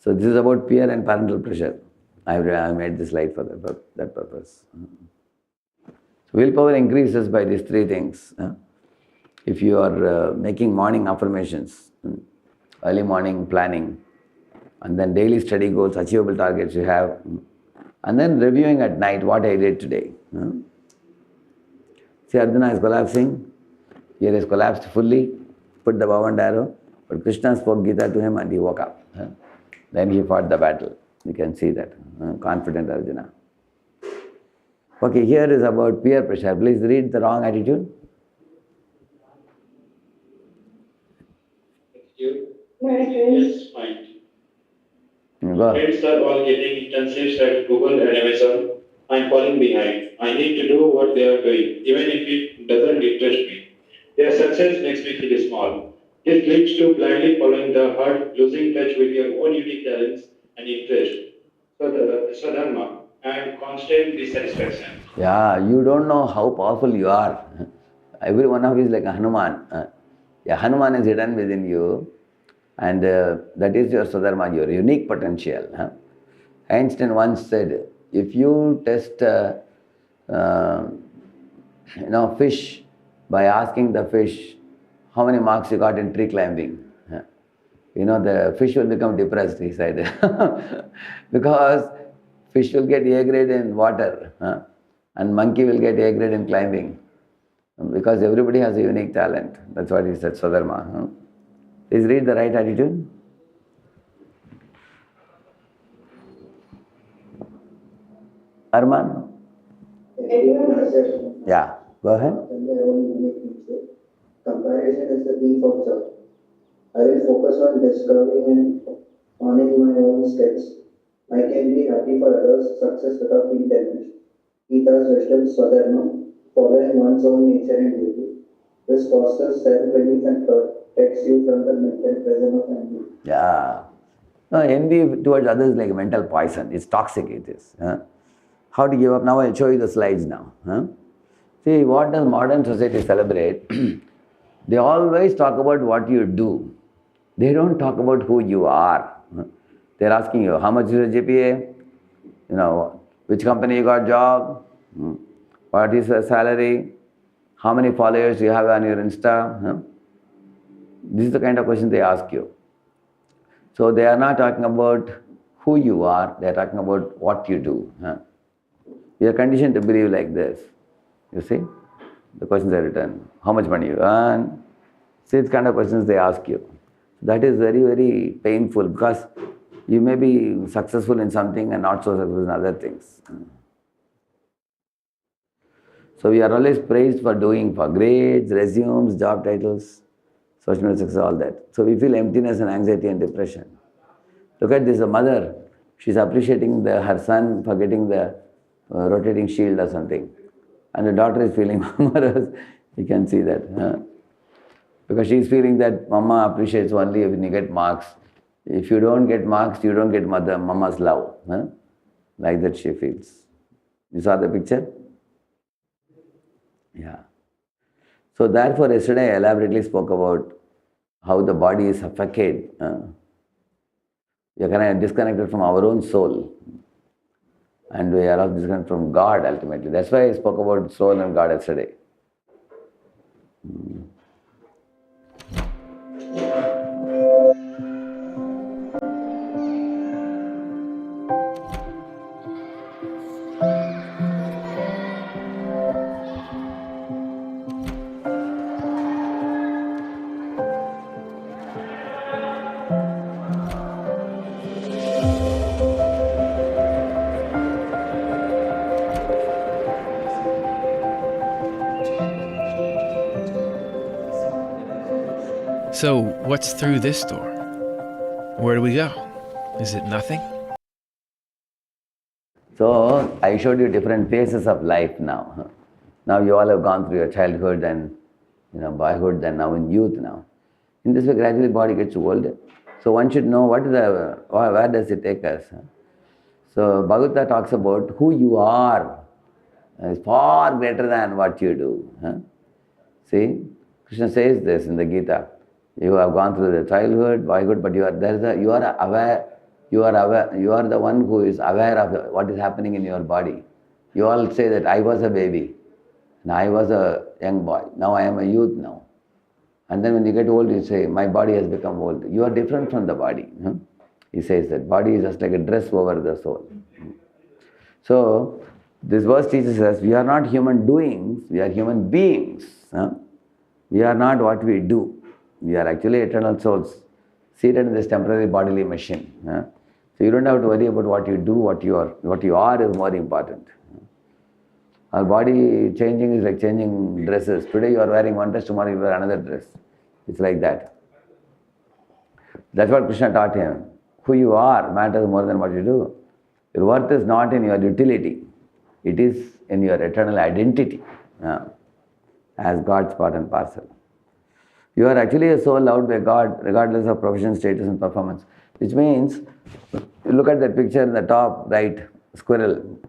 So this is about peer and parental pressure. I made this slide for that purpose. So willpower increases by these three things. If you are making morning affirmations, early morning planning, and then daily study goals, achievable targets you have, and then reviewing at night what I did today. See, Arjuna is collapsing. Here is collapsed fully. Put the bow and arrow. But Krishna spoke Gita to him and he woke up. Then he fought the battle. You can see that. Confident Arjuna. Okay, here is about peer pressure. Please read the wrong attitude. My friends. Yes, fine. Go. Friends are all getting internships at Google and Amazon. I'm falling behind. I need to do what they are doing, even if it doesn't interest me. Their success makes me feel small. This leads to blindly following the herd, losing touch with your own unique talents and interests. So the Swadharma and constant dissatisfaction. Yeah, you don't know how powerful you are. Every one of you is like a Hanuman. Hanuman is hidden within you, and that is your Swadharma, your unique potential. Einstein once said, if you test fish by asking the fish how many marks you got in tree climbing, the fish will become depressed, he said. Because fish will get A grade in water, and monkey will get A grade in climbing. Because everybody has a unique talent. That's what he said, Swadharma. Please read the right attitude. Arman? Yeah, go ahead. Comparison is the thief of joy. I will focus on discovering and honing my own skills. I can be happy for others' success without being damaged. Gita's wisdom, Swadharma, following one's own nature and duty. This fosters self-belief and protects you from the mental prison of envy. Yeah. No, envy towards others is like a mental poison. It's toxic, it is. How to give up? Now I'll show you the slides now. See, what does modern society celebrate? They always talk about what you do. They don't talk about who you are. They're asking you, how much is your GPA? Which company you got job? What is your salary? How many followers you have on your Insta? This is the kind of question they ask you. So they are not talking about who you are, they are talking about what you do. We are conditioned to believe like this. You see? The questions are written. How much money you earn? See, it's kind of questions they ask you. That is very, very painful because you may be successful in something and not so successful in other things. So we are always praised for doing, for grades, resumes, job titles, social media success, all that. So we feel emptiness and anxiety and depression. Look at this, a mother, she's appreciating her son for getting the rotating shield or something. And the daughter is feeling humorous. You can see that. Because she's feeling that mama appreciates only when you get marks. If you don't get marks, you don't get mama's love. Like that she feels. You saw the picture? Yeah. So therefore, yesterday I elaborately spoke about how the body is suffocated. We are kind of disconnected from our own soul. And we are also disconnected from God ultimately. That's why I spoke about soul and God yesterday. So, what's through this door? Where do we go? Is it nothing? So, I showed you different phases of life now. Now you all have gone through your childhood and boyhood and now in youth now. In this way, gradually body gets older. So one should know where does it take us. So Bhagavad talks about who you are is far greater than what you do. See, Krishna says this in the Gita. You have gone through the childhood, boyhood, but you are aware. You are the one who is aware of what is happening in your body. You all say that I was a baby, and I was a young boy. Now I am a youth now. And then when you get old, you say, my body has become old. You are different from the body. He says that body is just like a dress over the soul. So this verse teaches us we are not human doings, we are human beings. We are not what we do. We are actually eternal souls seated in this temporary bodily machine. So you don't have to worry about what you do, what you are is more important. Our body changing is like changing dresses. Today you are wearing one dress, tomorrow you wear another dress. It's like that. That's what Krishna taught him. Who you are matters more than what you do. Your worth is not in your utility. It is in your eternal identity as God's part and parcel. You are actually a soul loved by God regardless of profession, status and performance. Which means, you look at that picture in the top right, squirrel.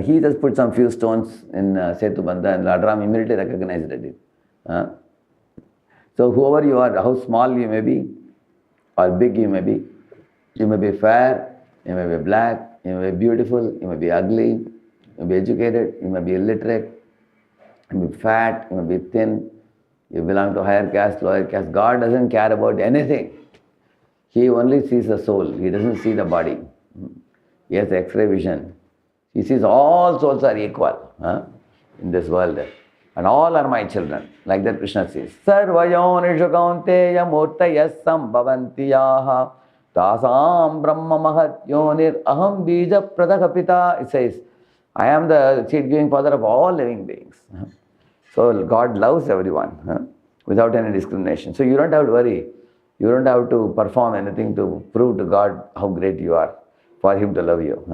He just put some few stones in Setu Bandha and Lord Ram immediately recognized it. So whoever you are, how small you may be or big you may be fair, you may be black, you may be beautiful, you may be ugly, you may be educated, you may be illiterate, you may be fat, you may be thin, you belong to higher caste, lower caste. God doesn't care about anything. He only sees the soul. He doesn't see the body. He has X-ray vision. He sees all souls are equal in this world. And all are my children. Like that Krishna says. Sarvayonishu kaunteya murtayas sambhavanti yaha tasam brahma mahat yonir aham bija pradakapita. It says, I am the seed-giving father of all living beings. So God loves everyone without any discrimination. So you don't have to worry. You don't have to perform anything to prove to God how great you are for Him to love you.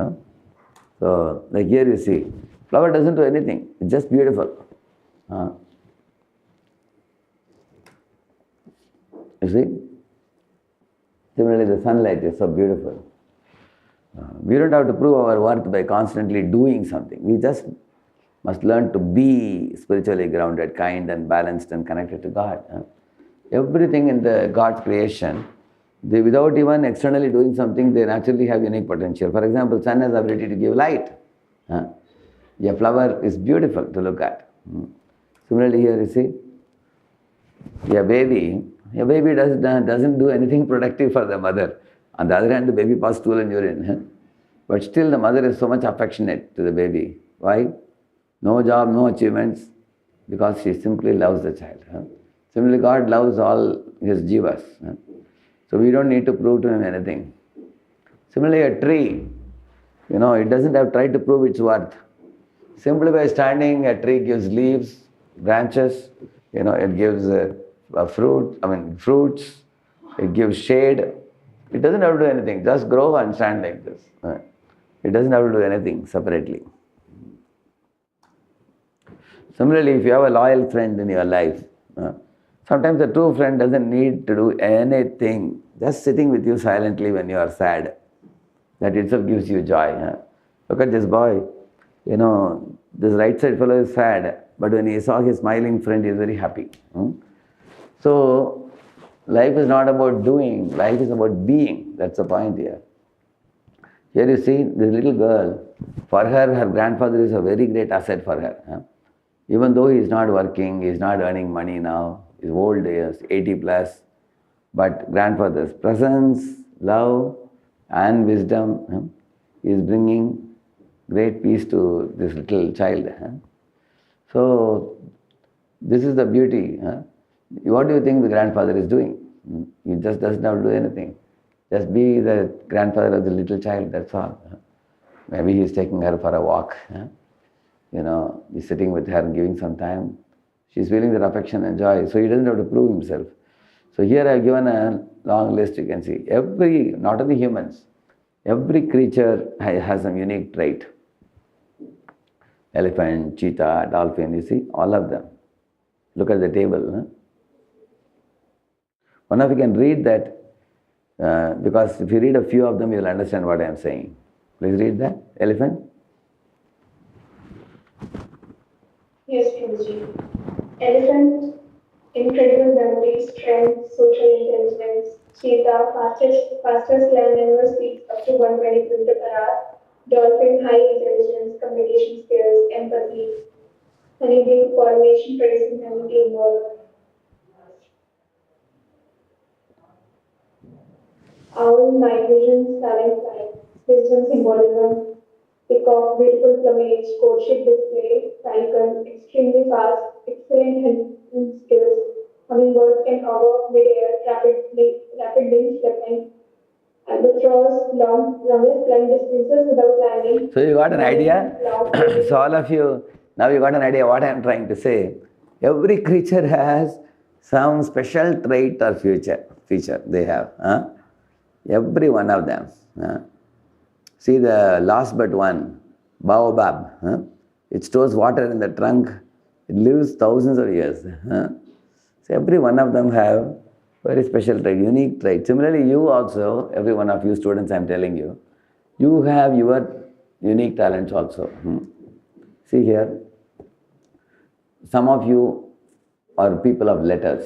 So like here you see, flower doesn't do anything. It's just beautiful. You see? Similarly, the sunlight is so beautiful. We don't have to prove our worth by constantly doing something. We just must learn to be spiritually grounded, kind and balanced and connected to God. Everything in the God's creation, without even externally doing something, they naturally have unique potential. For example, sun has the ability to give light. A flower is beautiful to look at. Similarly here you see, a baby doesn't do anything productive for the mother. On the other hand, the baby passes stool and urine. But still the mother is so much affectionate to the baby. Why? No job, no achievements, because she simply loves the child. Similarly, God loves all his jivas. So we don't need to prove to him anything. Similarly, a tree, it doesn't have tried to prove its worth. Simply by standing, a tree gives leaves, branches, it gives fruits, it gives shade. It doesn't have to do anything, just grow and stand like this. It doesn't have to do anything separately. Similarly, if you have a loyal friend in your life, sometimes a true friend doesn't need to do anything, just sitting with you silently when you are sad. That itself gives you joy. Look at this boy. This right side fellow is sad, but when he saw his smiling friend, he is very happy. So, life is not about doing, life is about being. That's the point here. Here you see this little girl, for her grandfather is a very great asset for her. Even though he is not working, he is not earning money now, he's old, he is 80 plus, but grandfather's presence, love and wisdom is bringing great peace to this little child. So, this is the beauty. What do you think the grandfather is doing? He just does not do anything. Just be the grandfather of the little child, that's all. Maybe he's taking her for a walk. He's sitting with her and giving some time. She's feeling that affection and joy, so he doesn't have to prove himself. So here I've given a long list, you can see. Not only humans, every creature has some unique trait. Elephant, cheetah, dolphin, you see, all of them. Look at the table. One of you can read that, because if you read a few of them, you'll understand what I am saying. Please read that. Elephant. Yes, Prabhuji. Elephant, incredible memory, strength, social intelligence. Cheetah, fastest land animal, speeds up to 120 km/h. Dolphin, high intelligence, communication skills, empathy. Honeybee, coordination, tracing, and teamwork. Owl, night vision, silent flight. Wisdom, symbolism. Peacock, beautiful plumage, courtship display. Falcon, extremely fast, excellent hunting skills. Hummingbird can hover mid-air, rapid wing flapping. Albatross, longest flying distances without landing. So you got an idea? So all of you, now you got an idea what I am trying to say. Every creature has some special trait or feature they have. Every one of them. See the last but one, baobab. It stores water in the trunk. It lives thousands of years. So every one of them have very special trait, unique trait. Similarly, you also, every one of you students, I am telling you, you have your unique talents also. See here, some of you are people of letters.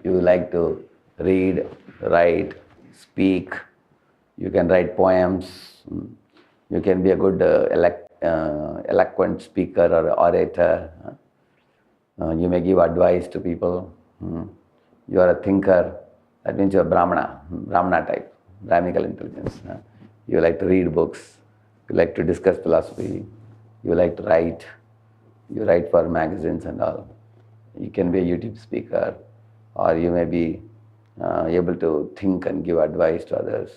You like to read, write, speak. You can write poems. You can be a good eloquent speaker or orator. You may give advice to people. You are a thinker. That means you are Brahmana type, Brahminical intelligence. You like to read books. You like to discuss philosophy. You like to write. You write for magazines and all. You can be a YouTube speaker, or you may be able to think and give advice to others.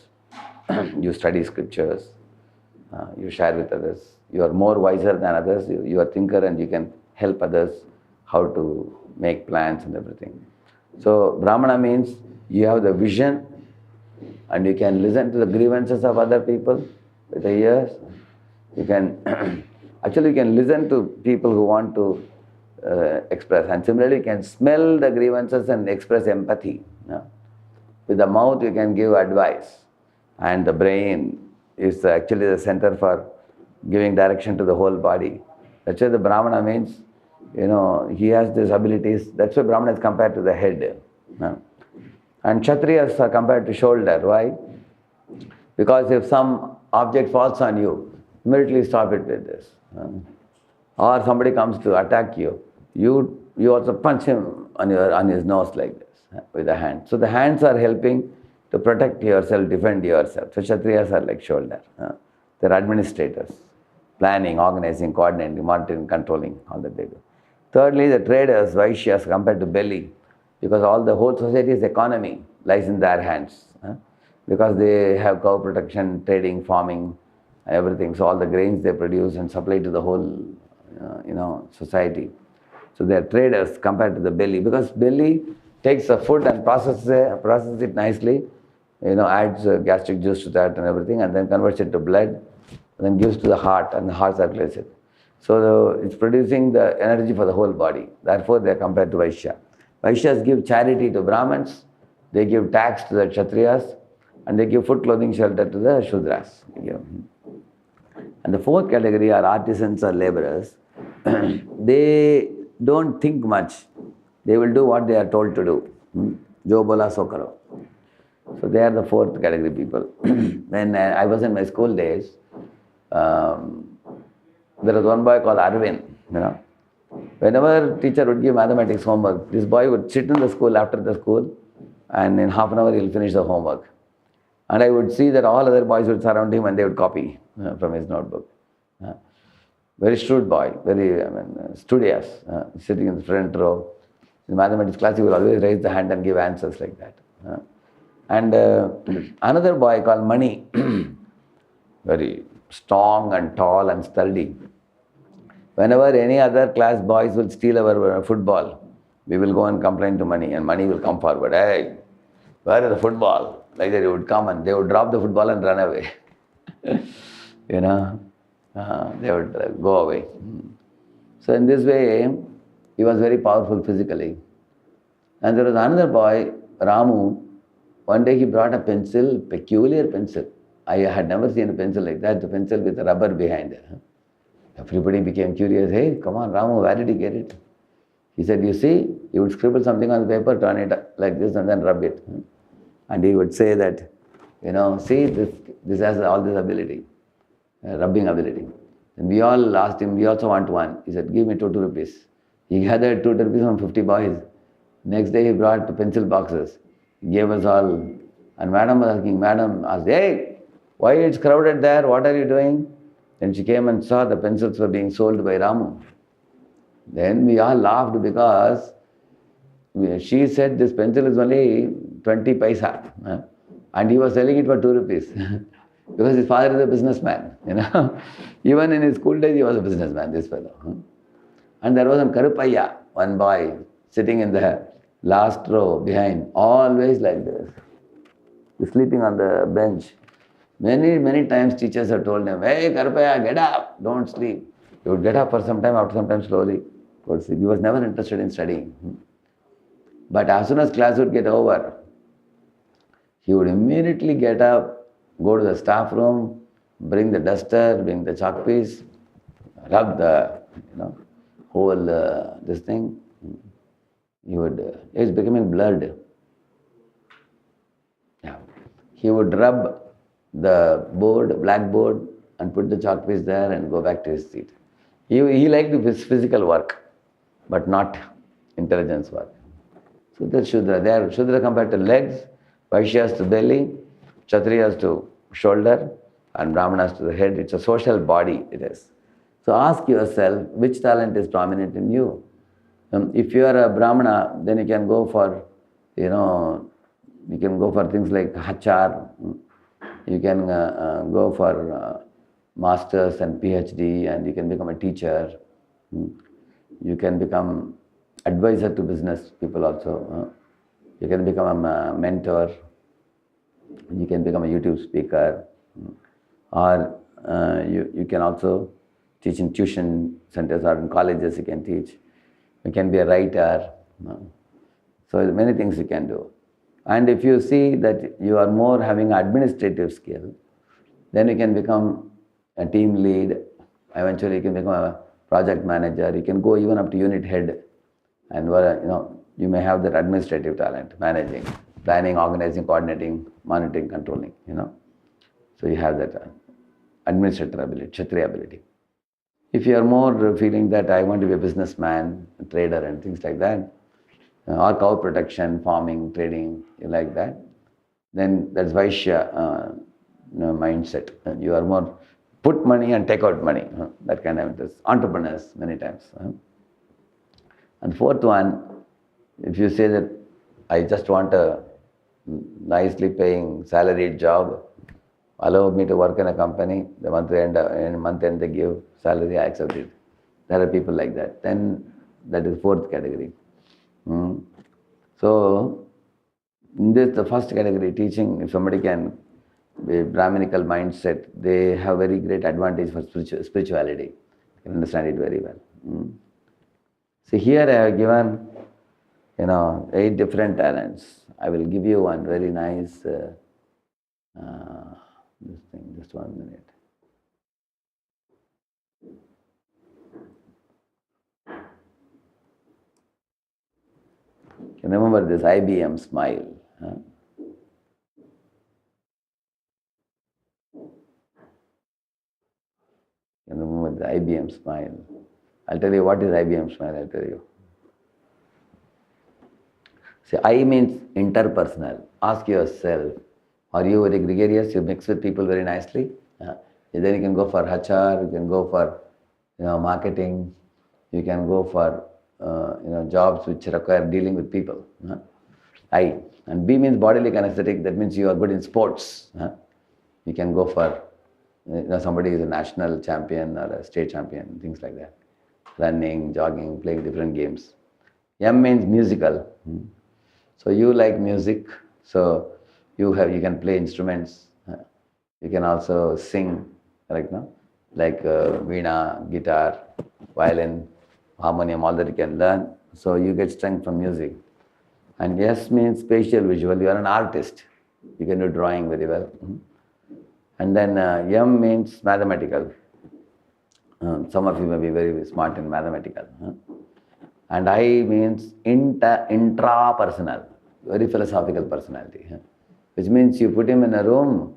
You study scriptures. You share with others. You are more wiser than others. You are a thinker and you can help others how to make plans and everything. So Brahmana means you have the vision and you can listen to the grievances of other people with the ears. You can actually you can listen to people who want to express, and similarly you can smell the grievances and express empathy. With the mouth you can give advice, and the brain is actually the center for giving direction to the whole body. That's why the Brahmana means, he has these abilities. That's why Brahmana is compared to the head. And Kshatriyas are compared to shoulder. Why? Because if some object falls on you, immediately stop it with this. Or somebody comes to attack you, you also punch him on his nose like this with the hand. So the hands are helping to protect yourself, defend yourself. So Kshatriyas are like shoulder. They're administrators, planning, organizing, coordinating, monitoring, controlling, all that they do. Thirdly, the traders, Vaishyas, compared to belly. because all the whole society's economy lies in their hands. Because they have cow protection, trading, farming, everything. So all the grains they produce and supply to the whole, society. So they are traders compared to the belly, because belly takes the food and processes it nicely, adds gastric juice to that and everything, and then converts it to blood, and then gives to the heart, and the heart circulates it. So it's producing the energy for the whole body. Therefore, they are compared to Vaishya. Vaishyas give charity to Brahmins, they give tax to the Kshatriyas, and they give food, clothing, shelter to the Shudras. And the fourth category are artisans or laborers. They don't think much. They will do what they are told to do. Jo bola so karo. So they are the fourth category people. When I was in my school days, there was one boy called Arvind. Whenever teacher would give mathematics homework, this boy would sit in the school after the school, and in half an hour he'll finish the homework. And I would see that all other boys would surround him and they would copy from his notebook. Very shrewd boy, very studious, sitting in the front row. In mathematics class, he would always raise the hand and give answers like that. And another boy called Mani, very strong and tall and sturdy. Whenever any other class boys will steal our football, we will go and complain to Mani, and Mani will come forward. Hey, where is the football? Like that he would come and they would drop the football and run away. They would go away. So in this way, he was very powerful physically. And there was another boy, Ramu. One day he brought a pencil, peculiar pencil. I had never seen a pencil like that, the pencil with a rubber behind it. Everybody became curious. Hey, come on, Ramu, where did he get it? He said, you see, he would scribble something on the paper, turn it like this and then rub it. And he would say that, see, this has all this ability, rubbing ability. And we all asked him, we also want one. He said, give me 2 rupees. He gathered 2 rupees from 50 boys. Next day he brought pencil boxes. He gave us all. And madam asked, hey, why it's crowded there? What are you doing? Then she came and saw the pencils were being sold by Ramu. Then we all laughed because she said this pencil is only 20 paisa. And he was selling it for 2 rupees. Because his father is a businessman. Even in his school days he was a businessman, this fellow. And there was a Karupaya, one boy, sitting in the last row behind, always like this. He's sleeping on the bench. Many times teachers have told him, hey Karupaya, get up, don't sleep. He would get up for some time, after some time slowly go to sleep. He was never interested in studying. But as soon as class would get over, he would immediately get up, go to the staff room, bring the duster, bring the chalk piece, rub the whole this thing. It's becoming blurred. Yeah. He would rub the blackboard, and put the chalk piece there and go back to his seat. He liked his physical work, but not intelligence work. So that's Shudra. They are Shudra compared to legs, Vaishyas to belly, Kshatriyas to shoulder, and Brahmanas to the head. It's a social body, it is. So ask yourself, which talent is prominent in you? If you are a Brahmana, then you can go for, things like Hachar. You can go for masters and PhD, and you can become a teacher. You can become advisor to business people also. You can become a mentor. You can become a YouTube speaker. Or you can also teach in tuition centers or in colleges you can teach. You can be a writer. So many things you can do. And if you see that you are more having administrative skill, then you can become a team lead. Eventually you can become a project manager. You can go even up to unit head. And you may have that administrative talent, managing, planning, organizing, coordinating, monitoring, controlling, So you have that administrative ability, Kshatriya ability. If you are more feeling that I want to be a businessman, a trader and things like that, or cow protection, farming, trading, you like that, then that's Vaishya mindset. You are more put money and take out money. That kind of interest. Entrepreneurs many times. And fourth one, if you say that I just want a nicely paying salaried job. Allow me to work in a company. The month end they give salary, I accept it. There are people like that. Then that is fourth category. So in this, the first category, teaching, if somebody can be Brahminical mindset, they have very great advantage for spirituality. You can understand it very well. See, here I have given, 8 different talents. I will give you one very nice, this thing, just 1 minute. Can you remember this IBM smile? Can you remember the IBM smile? I'll tell you what is IBM smile, I'll tell you. See, I means interpersonal. Ask yourself, are you very gregarious? You mix with people very nicely? Then you can go for HR, you can go for marketing, you can go for jobs which require dealing with people. I. And B means bodily kinesthetic, that means you are good in sports. You can go for somebody is a national champion or a state champion, things like that. Running, jogging, playing different games. M means musical. So you like music, so you can play instruments. You can also sing, correct, no? Like veena, guitar, violin, harmonium, all that you can learn. So you get strength from music. And S means spatial visual. You are an artist. You can do drawing very well. And then M means mathematical. Some of you may be very smart in mathematical. And I means intrapersonal, very philosophical personality. Which means you put him in a room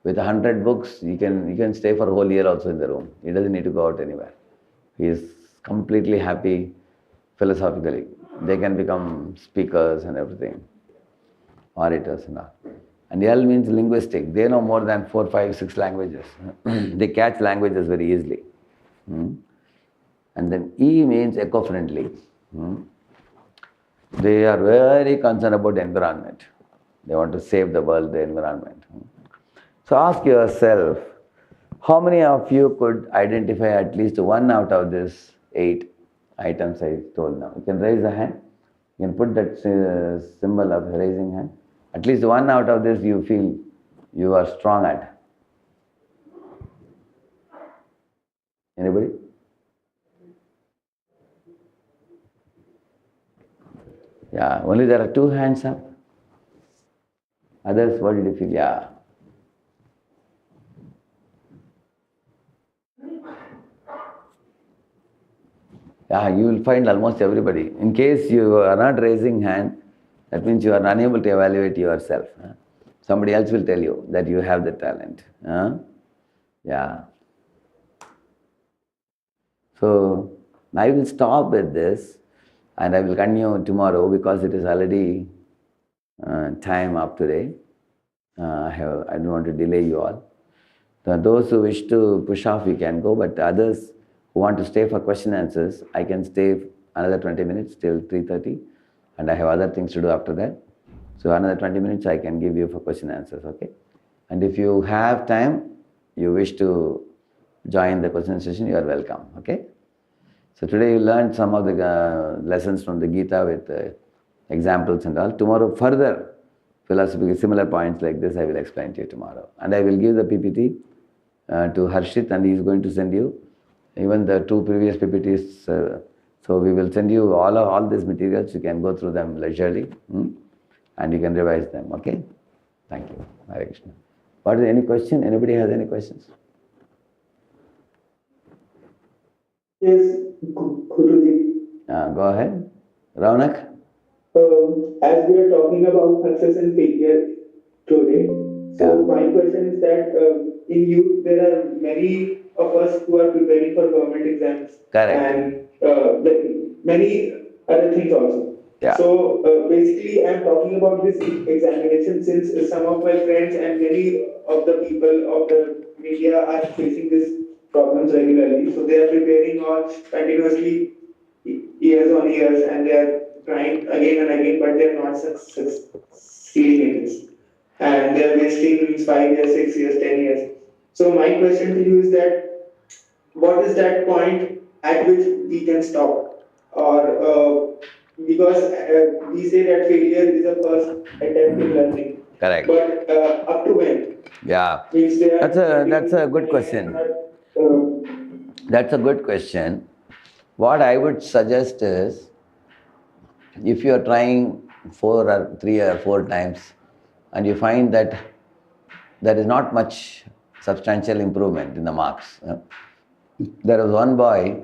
with 100 books, you can stay for a whole year also in the room. He doesn't need to go out anywhere. He is completely happy philosophically. They can become speakers and everything, orators and all. And L means linguistic. They know more than 4, 5, 6 languages. They catch languages very easily. And then E means eco-friendly. They are very concerned about the environment. They want to save the world, the environment. So ask yourself, how many of you could identify at least one out of these 8 items I told now? You can raise a hand. You can put that symbol of raising hand. At least one out of this you feel you are strong at. Anybody? Yeah, only there are 2 hands up. Others, what did you feel? Yeah. Yeah, you will find almost everybody. In case you are not raising hand, that means you are unable to evaluate yourself. Somebody else will tell you that you have the talent. Yeah. So I will stop with this and I will continue tomorrow because it is already time up today. I don't want to delay you all. So those who wish to push off, you can go, but others who want to stay for question answers, I can stay another 20 minutes till 3:30, and I have other things to do after that. So another 20 minutes I can give you for question answers, okay? And if you have time, you wish to join the question session, you are welcome, okay? So today you learned some of the lessons from the Gita with examples and all. Tomorrow further philosophical similar points like this I will explain to you tomorrow. And I will give the PPT to Harshit and he is going to send you even the 2 previous PPTs. So we will send you all these materials. You can go through them leisurely and you can revise them, okay? Thank you. Hare Krishna. What is any question? Anybody has any questions? Yes, Guruji. Go ahead. Raunak? As we are talking about success and failure today, so my question is that in youth there are many of us who are preparing for government exams. Correct. And many other things also. Yeah. So basically I am talking about this examination since some of my friends and many of the people of the media are facing these problems regularly. So they are preparing on continuously years on years and they are trying again and again, but they're not succeeding in this. And they're wasting 5 years, 6 years, 10 years. So my question to you is that what is that point at which we can stop? Or because we say that failure is a first attempt in learning. Correct. But up to when? Yeah, that's a good question. That's a good question. What I would suggest is, if you are trying 3 or 4 times and you find that there is not much substantial improvement in the marks. There was one boy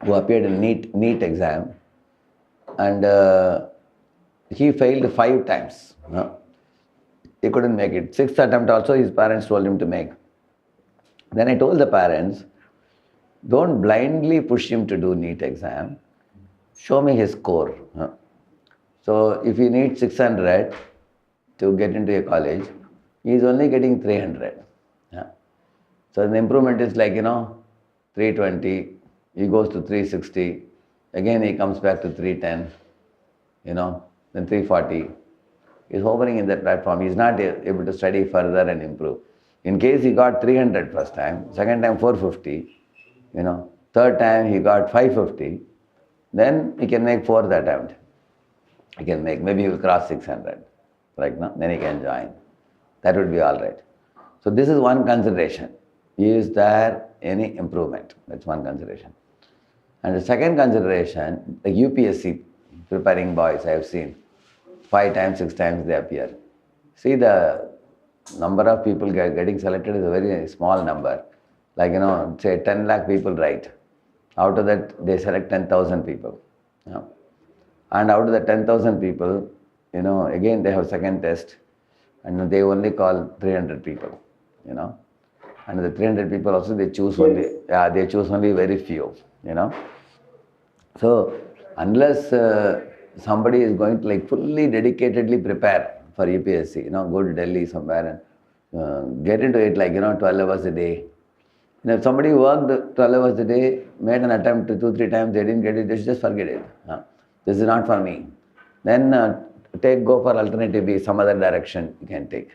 who appeared in NEET exam, and he failed 5 times. He couldn't make it. 6th attempt also his parents told him to make. Then I told the parents, don't blindly push him to do NEET exam. Show me his score. So if you need 600 to get into a college, he is only getting 300. So the improvement is like, 320, he goes to 360, again he comes back to 310, then 340. He's hovering in that platform. He's not able to study further and improve. In case he got 300 first time, second time 450, third time he got 550, then he can make 4th attempt. He can make, maybe he will cross 600, right now, then he can join. That would be all right. So this is one consideration. Is there any improvement? That's one consideration. And the second consideration, the UPSC preparing boys I have seen, 5 times, 6 times they appear. See, the number of people getting selected is a very small number. Like, say 10 lakh people write. Out of that, they select 10,000 people. And out of the 10,000 people, again they have second test, and they only call 300 people, And the 300 people also, they choose only very few, So unless somebody is going to fully dedicatedly prepare for UPSC, go to Delhi somewhere and get into it 12 hours a day. If somebody worked 12 hours a day, made an attempt 2-3 times, they didn't get it, they should just forget it. This is not for me. Then go for alternative B, some other direction you can take.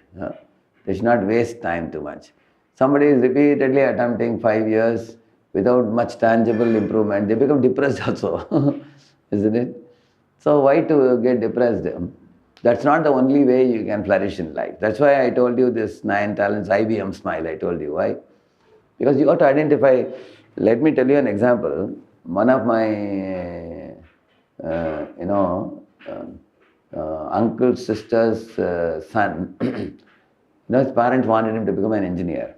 They should not waste time too much. Somebody is repeatedly attempting 5 years without much tangible improvement, they become depressed also, isn't it? So why to get depressed? That's not the only way you can flourish in life. That's why I told you this 9 talents IBM smile, I told you. Why? Because you have to identify. Let me tell you an example. One of my, uncle's sister's son, his parents wanted him to become an engineer.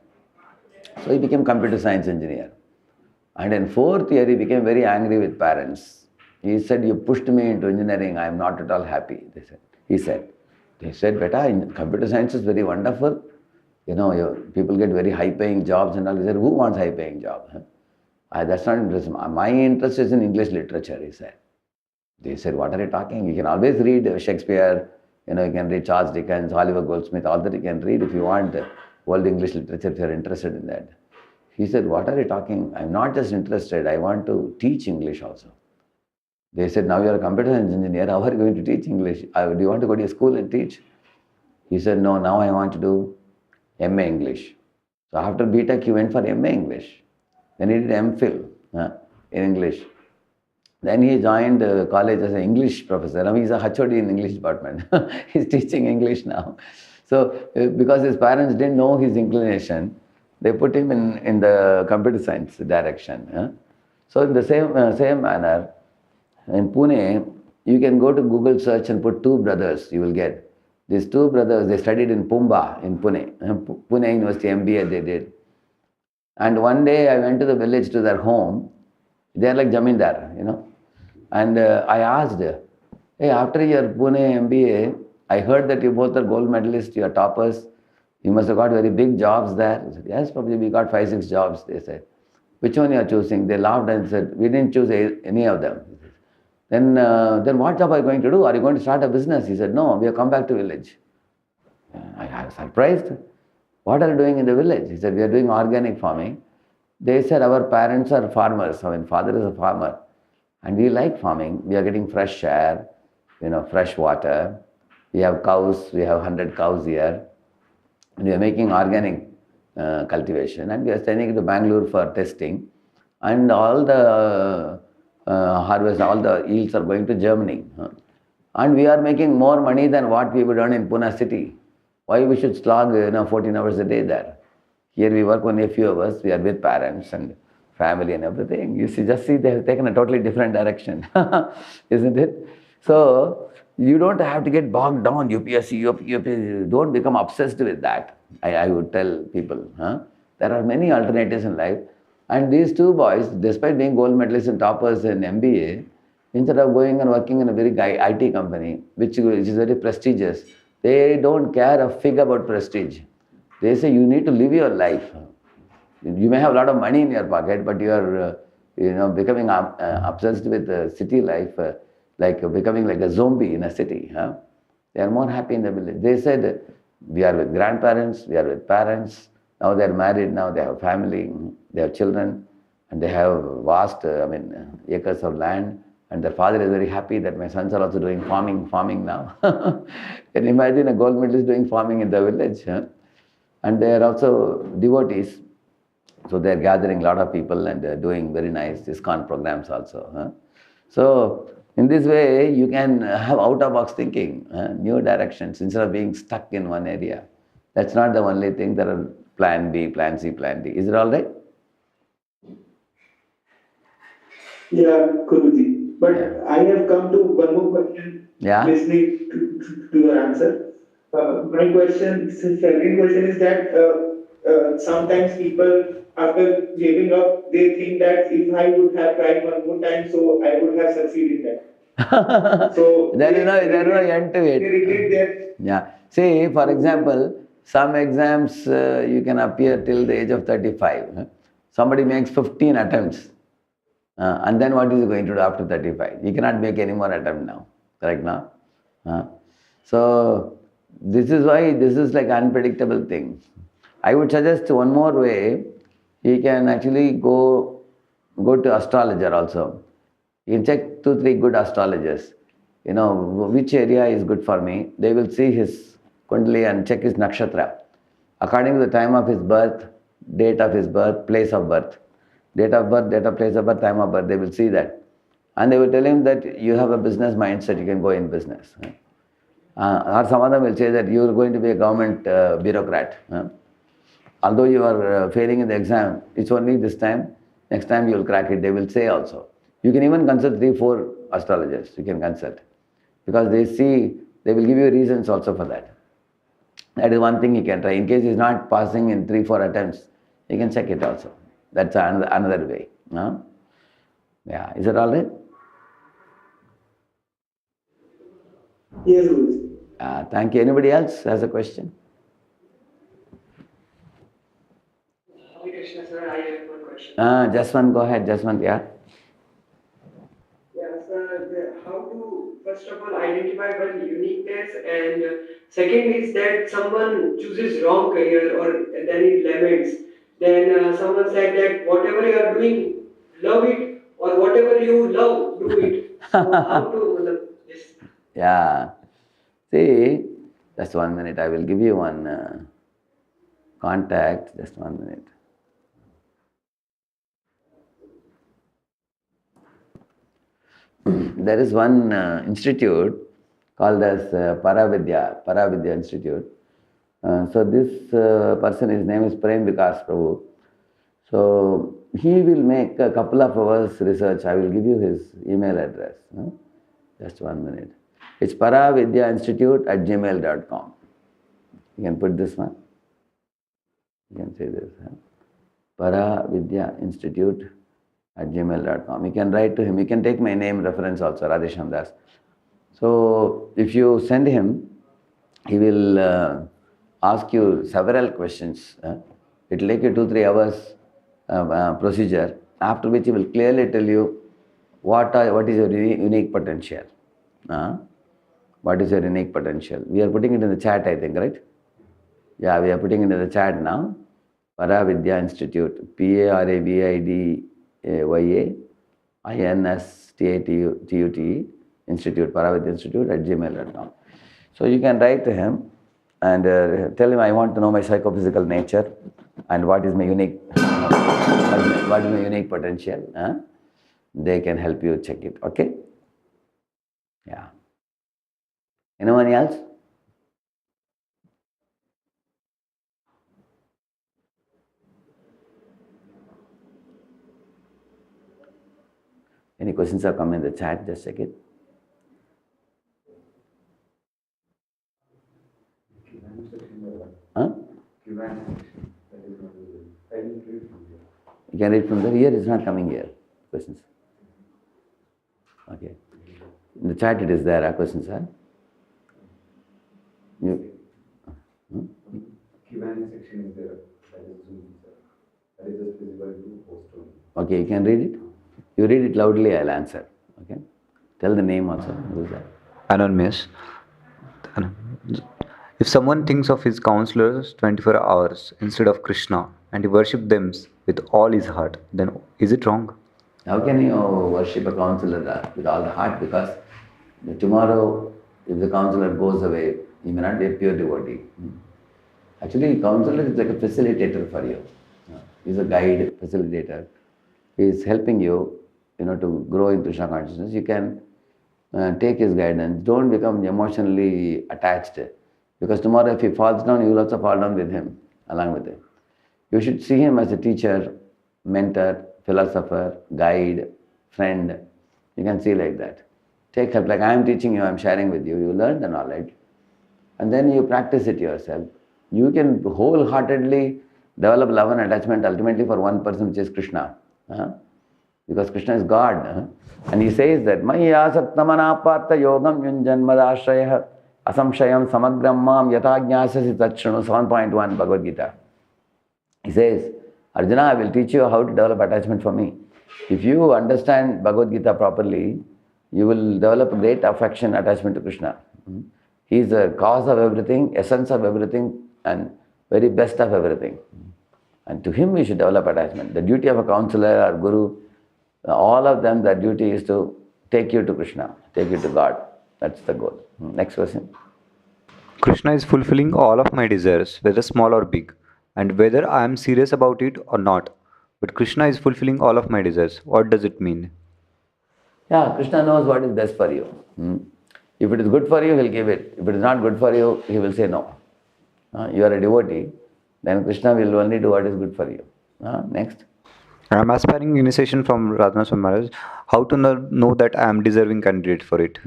So he became computer science engineer. And in 4th year, he became very angry with parents. He said, you pushed me into engineering, I am not at all happy, they said. They said, beta, computer science is very wonderful. People get very high-paying jobs and all. He said, who wants high-paying job? That's not interesting. My interest is in English literature, he said. They said, what are you talking? You can always read Shakespeare, you can read Charles Dickens, Oliver Goldsmith, all that you can read if you want world English literature, if you are interested in that. He said, what are you talking? I'm not just interested, I want to teach English also. They said, now you are a computer science engineer, how are you going to teach English? Do you want to go to a school and teach? He said, no, now I want to do MA English. So after BTech, he went for MA English. Then he did MPhil in English. Then he joined college as an English professor. Now he's a HOD in English department. He's teaching English now. So because his parents didn't know his inclination, they put him in the computer science direction. So in the same manner, in Pune, you can go to Google search and put 2 brothers, you will get. These 2 brothers, they studied in Pumba in Pune. Pune University MBA they did. And one day I went to the village to their home. They are like Jamindar, And I asked, hey, after your Pune MBA, I heard that you both are gold medalists, you are toppers. You must have got very big jobs there. I said, yes, probably we got 5-6 jobs, they said. Which one you are choosing? They laughed and said, we didn't choose any of them. Then what job are you going to do? Are you going to start a business? He said, no, we have come back to village. I was surprised. What are you doing in the village? He said, we are doing organic farming. They said, our parents are farmers. I mean, father is a farmer. And we like farming. We are getting fresh air, fresh water. We have cows. We have 100 cows here. And we are making organic cultivation. And we are sending it to Bangalore for testing. And all the harvest, all the yields are going to Germany. And we are making more money than what we would earn in Pune city. Why we should slog 14 hours a day there? Here we work only a few hours. We are with parents and family and everything. You see, just see, they have taken a totally different direction, isn't it? So you don't have to get bogged down. UPSC, UPSC. Don't become obsessed with that. I would tell people. There are many alternatives in life. And these two boys, despite being gold medalists and toppers in MBA, instead of going and working in a very IT company, which is very prestigious, they don't care a fig about prestige. They say you need to live your life. You may have a lot of money in your pocket, but you are, becoming obsessed with city life, like becoming like a zombie in a city. They are more happy in the village. They said, we are with grandparents, we are with parents. Now they are married. Now they have family, they have children, and they have vast, acres of land. And their father is very happy that my sons are also doing farming now. Can you imagine a gold medalist doing farming in the village? And they are also devotees. So they are gathering a lot of people and doing very nice ISKCON programs also. So in this way, you can have out-of-box thinking, new directions, instead of being stuck in one area. That's not the only thing. There are plan B, plan C, plan D. Is it all right? Yeah, Guruji. But I have come to one more question. Yeah. Listening to your answer. My question, second question is that sometimes people, after giving up, they think that if I would have tried one more time, so I would have succeeded in that. So there is no end to it. They regret that. Yeah. See, for example, some exams you can appear till the age of 35. Somebody makes 15 attempts. And then what is he going to do after 35? He cannot make any more attempt now. Correct now? So this is why this is like unpredictable thing. I would suggest one more way. He can actually go to astrologer also. You can check 2-3 good astrologers. Which area is good for me. They will see his kundali and check his nakshatra. According to the time of his birth, date of his birth, place of birth. Date of birth, place of birth, time of birth, they will see that. And they will tell him that you have a business mindset, you can go in business. Or some of them will say that you are going to be a government bureaucrat. Although you are failing in the exam, it's only this time, next time you will crack it, they will say also. You can even consult 3-4 astrologers, you can consult. Because they will give you reasons also for that. That is one thing you can try. In case he is not passing in 3-4 attempts, you can check it also. That's another way. Yeah, is it all right? Yes, Guruji. Thank you. Anybody else has a question? Hare Krishna, sir. I have one question. Just one, go ahead. Just one, yeah. Yeah, sir. How to, first of all, identify one uniqueness, and second is that someone chooses wrong career or then it laments. Then someone said that whatever you are doing, love it, or whatever you love, do it. So how to this? Yeah. See, just 1 minute. I will give you one contact. Just 1 minute. There is one institute called as Paravidya Institute. So this person, his name is Prem Vikas Prabhu. So he will make a couple of hours research. I will give you his email address. Just 1 minute. It's paravidyainstitute@gmail.com. You can put this one. You can say this. paravidyainstitute@gmail.com. You can write to him. You can take my name reference also, Radheshyamdas. So if you send him, he will ask you several questions. It will take you 2-3 hours procedure, after which he will clearly tell you what is your unique potential. What is your unique potential? We are putting it in the chat, I think, right? Yeah, we are putting it in the chat now. Paravidya Institute, PARAVIDYAINSTUTE TUTE Institute, Paravati Institute at gmail.com. So you can write to him and tell him I want to know my psychophysical nature and what is my unique, what is my unique potential. They can help you check it. Okay? Yeah. Anyone else? Any questions have come in the chat? Just check it. Huh? You can read from there. Here it's not coming here. Questions. Okay. In the chat it is there. Questions, huh? Q&A section is there. That is just visible to post only. Okay, you can read it. You read it loudly, I'll answer. Okay. Tell the name also. Who is that? Anonymous. If someone thinks of his counselors 24 hours instead of Krishna and he worships them with all his heart, then is it wrong? How can you worship a counselor with all the heart? Because tomorrow, if the counselor goes away, he may not be a pure devotee. Actually, counselor is like a facilitator for you. He's a guide, facilitator. He is helping you, to grow in Krishna consciousness. You can take his guidance. Don't become emotionally attached. Because tomorrow if he falls down, you will also fall down with him, along with him. You should see him as a teacher, mentor, philosopher, guide, friend. You can see like that. Take help, like I am teaching you, I am sharing with you. You learn the knowledge and then you practice it yourself. You can wholeheartedly develop love and attachment ultimately for one person, which is Krishna. Because Krishna is God. And he says that, Maya sattamana partha yogam yunjanmadashraya asamshayam samagram mam yathagyasasi tachranu 7.1 Bhagavad Gita. He says, Arjuna, I will teach you how to develop attachment for me. If you understand Bhagavad Gita properly, you will develop a great affection, attachment to Krishna. He is the cause of everything, essence of everything, and very best of everything. And to him we should develop attachment. The duty of a counselor or guru, all of them, their duty is to take you to Krishna, take you to God. That's the goal. Next question. Krishna is fulfilling all of my desires, whether small or big, and whether I am serious about it or not. But Krishna is fulfilling all of my desires. What does it mean? Yeah, Krishna knows what is best for you. If it is good for you, he'll give it. If it is not good for you, he will say no. You are a devotee, then Krishna will only do what is good for you. Next. I am aspiring initiation from Radheshyamdas. How to know that I am deserving candidate for it?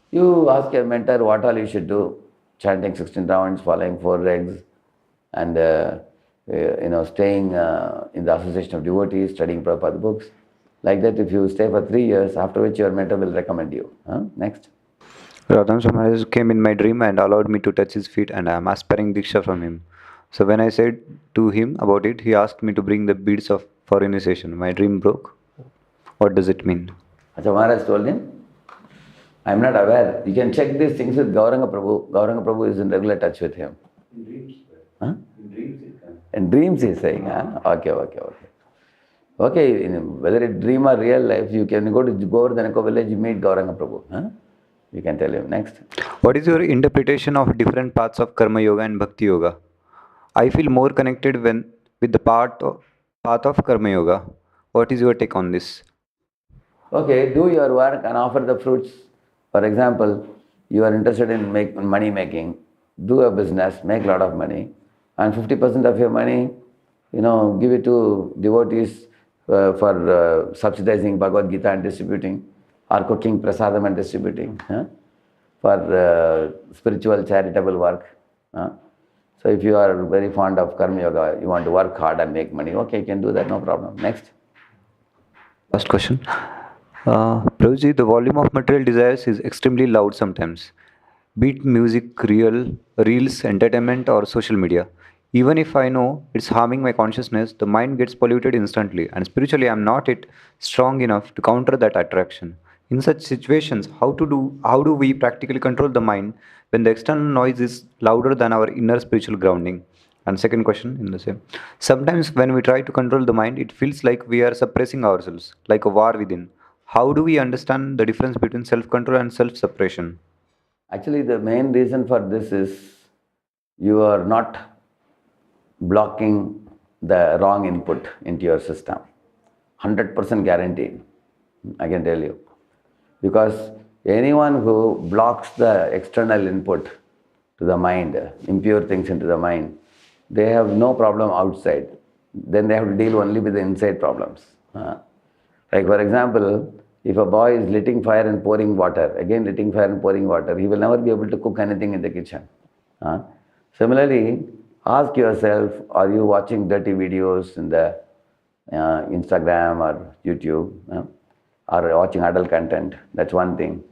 You ask your mentor what all you should do. Chanting 16 rounds, following 4 regs, and staying in the association of devotees, studying Prabhupada books. Like that, if you stay for 3 years, after which your mentor will recommend you. Next. Radheshyamdas came in my dream and allowed me to touch his feet, and I am aspiring Diksha from him. So when I said to him about it, he asked me to bring the beads for initiation. My dream broke. What does it mean? Acha Maharaj told him, I am not aware. You can check these things with Gauranga Prabhu. Gauranga Prabhu is in regular touch with him. In dreams? In dreams it comes. In dreams he is saying, Okay. Okay, whether it's dream or real life, you can go to Govardhanako village, you meet Gauranga Prabhu. You can tell him. Next. What is your interpretation of different paths of Karma Yoga and Bhakti Yoga? I feel more connected with the path of Karma Yoga. What is your take on this? Okay, do your work and offer the fruits. For example, you are interested in money making, do a business, make a lot of money, and 50% of your money, give it to devotees for subsidizing Bhagavad Gita and distributing, or cooking prasadam and distributing, for spiritual charitable work. So if you are very fond of Karma Yoga, you want to work hard and make money, okay, you can do that, no problem. Next. Last question. Prabhuji, the volume of material desires is extremely loud sometimes. Be it music, reels, entertainment, or social media. Even if I know it's harming my consciousness, the mind gets polluted instantly, and spiritually I'm not yet strong enough to counter that attraction. In such situations, how do we practically control the mind when the external noise is louder than our inner spiritual grounding? And second question in the same. Sometimes when we try to control the mind, it feels like we are suppressing ourselves, like a war within. How do we understand the difference between self-control and self-suppression? Actually, the main reason for this is you are not blocking the wrong input into your system. 100% guaranteed, I can tell you. Because anyone who blocks the external input to the mind, impure things into the mind, they have no problem outside. Then they have to deal only with the inside problems. Like for example, if a boy is lighting fire and pouring water, again lighting fire and pouring water, he will never be able to cook anything in the kitchen. Similarly, ask yourself, are you watching dirty videos in the Instagram or YouTube, or watching adult content? That's one thing.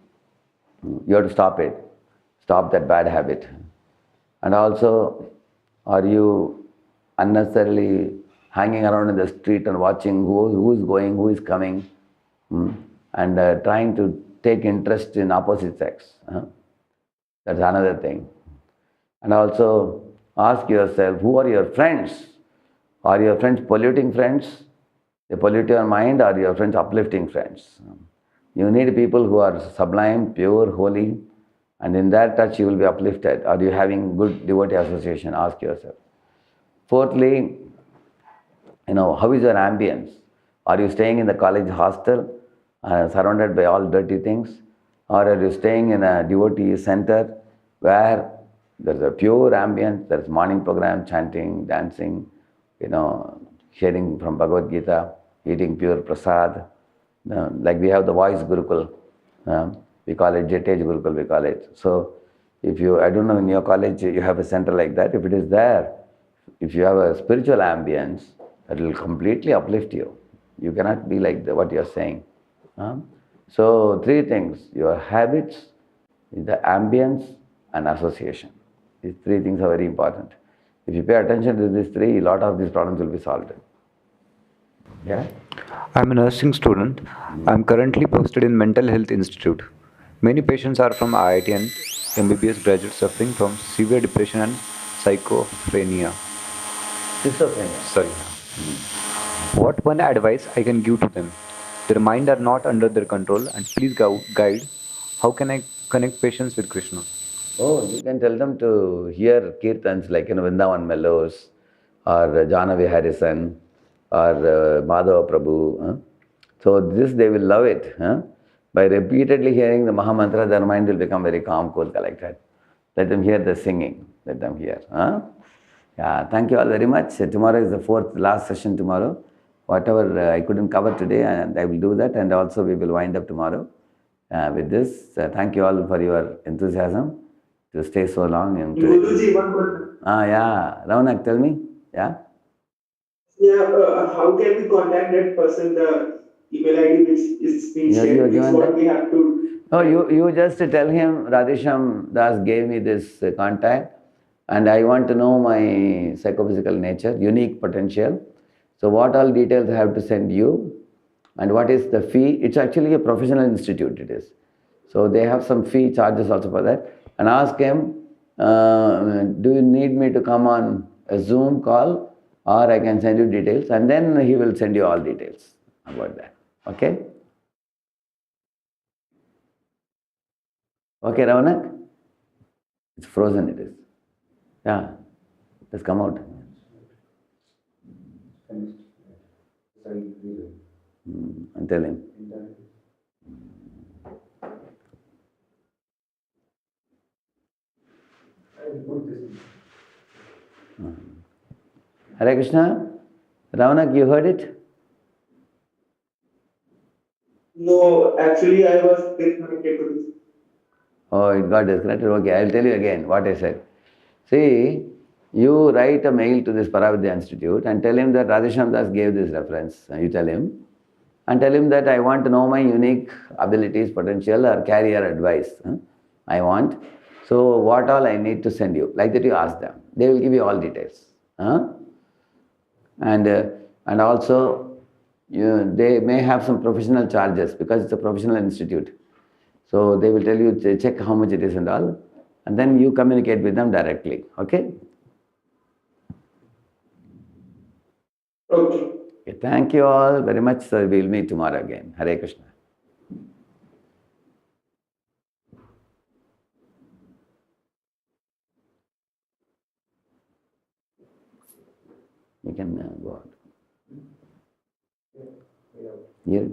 You have to stop it. Stop that bad habit. And also, are you unnecessarily hanging around in the street and watching who is going, who is coming, and trying to take interest in opposite sex? That's another thing. And also ask yourself, who are your friends? Are your friends polluting friends? They pollute your mind, or your friends uplifting friends? You need people who are sublime, pure, holy, and in that touch you will be uplifted. Are you having good devotee association? Ask yourself. Fourthly, how is your ambience? Are you staying in the college hostel, surrounded by all dirty things? Or are you staying in a devotee center where there's a pure ambience, there's morning program, chanting, dancing, hearing from Bhagavad Gita, eating pure prasad. Like we have the voice Gurukul, we call it Jettage Gurukul, we call it. So if I don't know, in your college you have a center like that. If it is there, if you have a spiritual ambience, that will completely uplift you. You cannot be like what you are saying. So three things: your habits, the ambience, and association. These three things are very important. If you pay attention to these three, a lot of these problems will be solved. Yeah? I'm a nursing student. I'm currently posted in Mental Health Institute. Many patients are from IIT and MBBS graduates suffering from severe depression and schizophrenia. Schizophrenia. Sorry. What one advice I can give to them? Their mind are not under their control, and please guide. How can I connect patients with Krishna? Oh, you can tell them to hear kirtans like Vrindavan Mellows, or Janavi Harrison, or Madhava Prabhu. So this they will love it. By repeatedly hearing the Mahamantra, their mind will become very calm, cool, collected. Let them hear the singing. Let them hear. Yeah, thank you all very much. Tomorrow is the last session tomorrow. Whatever I couldn't cover today, and I will do that, and also we will wind up tomorrow with this. Thank you all for your enthusiasm to stay so long. And Guruji, one question. Yeah. Raunak, tell me. Yeah? Yeah, how can we contact that person, the email ID which is being shared, which what we have to... No, you just tell him, Radheshyamdas gave me this contact, and I want to know my psychophysical nature, unique potential. So what all details I have to send you, and what is the fee? It's actually a professional institute, it is. So they have some fee charges also for that. And ask him, do you need me to come on a Zoom call, or I can send you details, and then he will send you all details about that. Okay? Okay, Ravanak? It's frozen, it is. Yeah, let's come out. And tell him. Hare Krishna? Ravanak, you heard it? No, actually I was disconnected to this. Oh, it got disconnected. Okay, I'll tell you again what I said. See, you write a mail to this Paravidya Institute and tell him that Radheshyamdas gave this reference. You tell him. And tell him that I want to know my unique abilities, potential, or career advice. I want. So what all I need to send you. Like that you ask them. They will give you all details. And also, they may have some professional charges because it's a professional institute. So they will tell you to check how much it is and all. And then you communicate with them directly. Okay? Okay. Thank you all very much. So we'll meet tomorrow again. Hare Krishna. You can go out.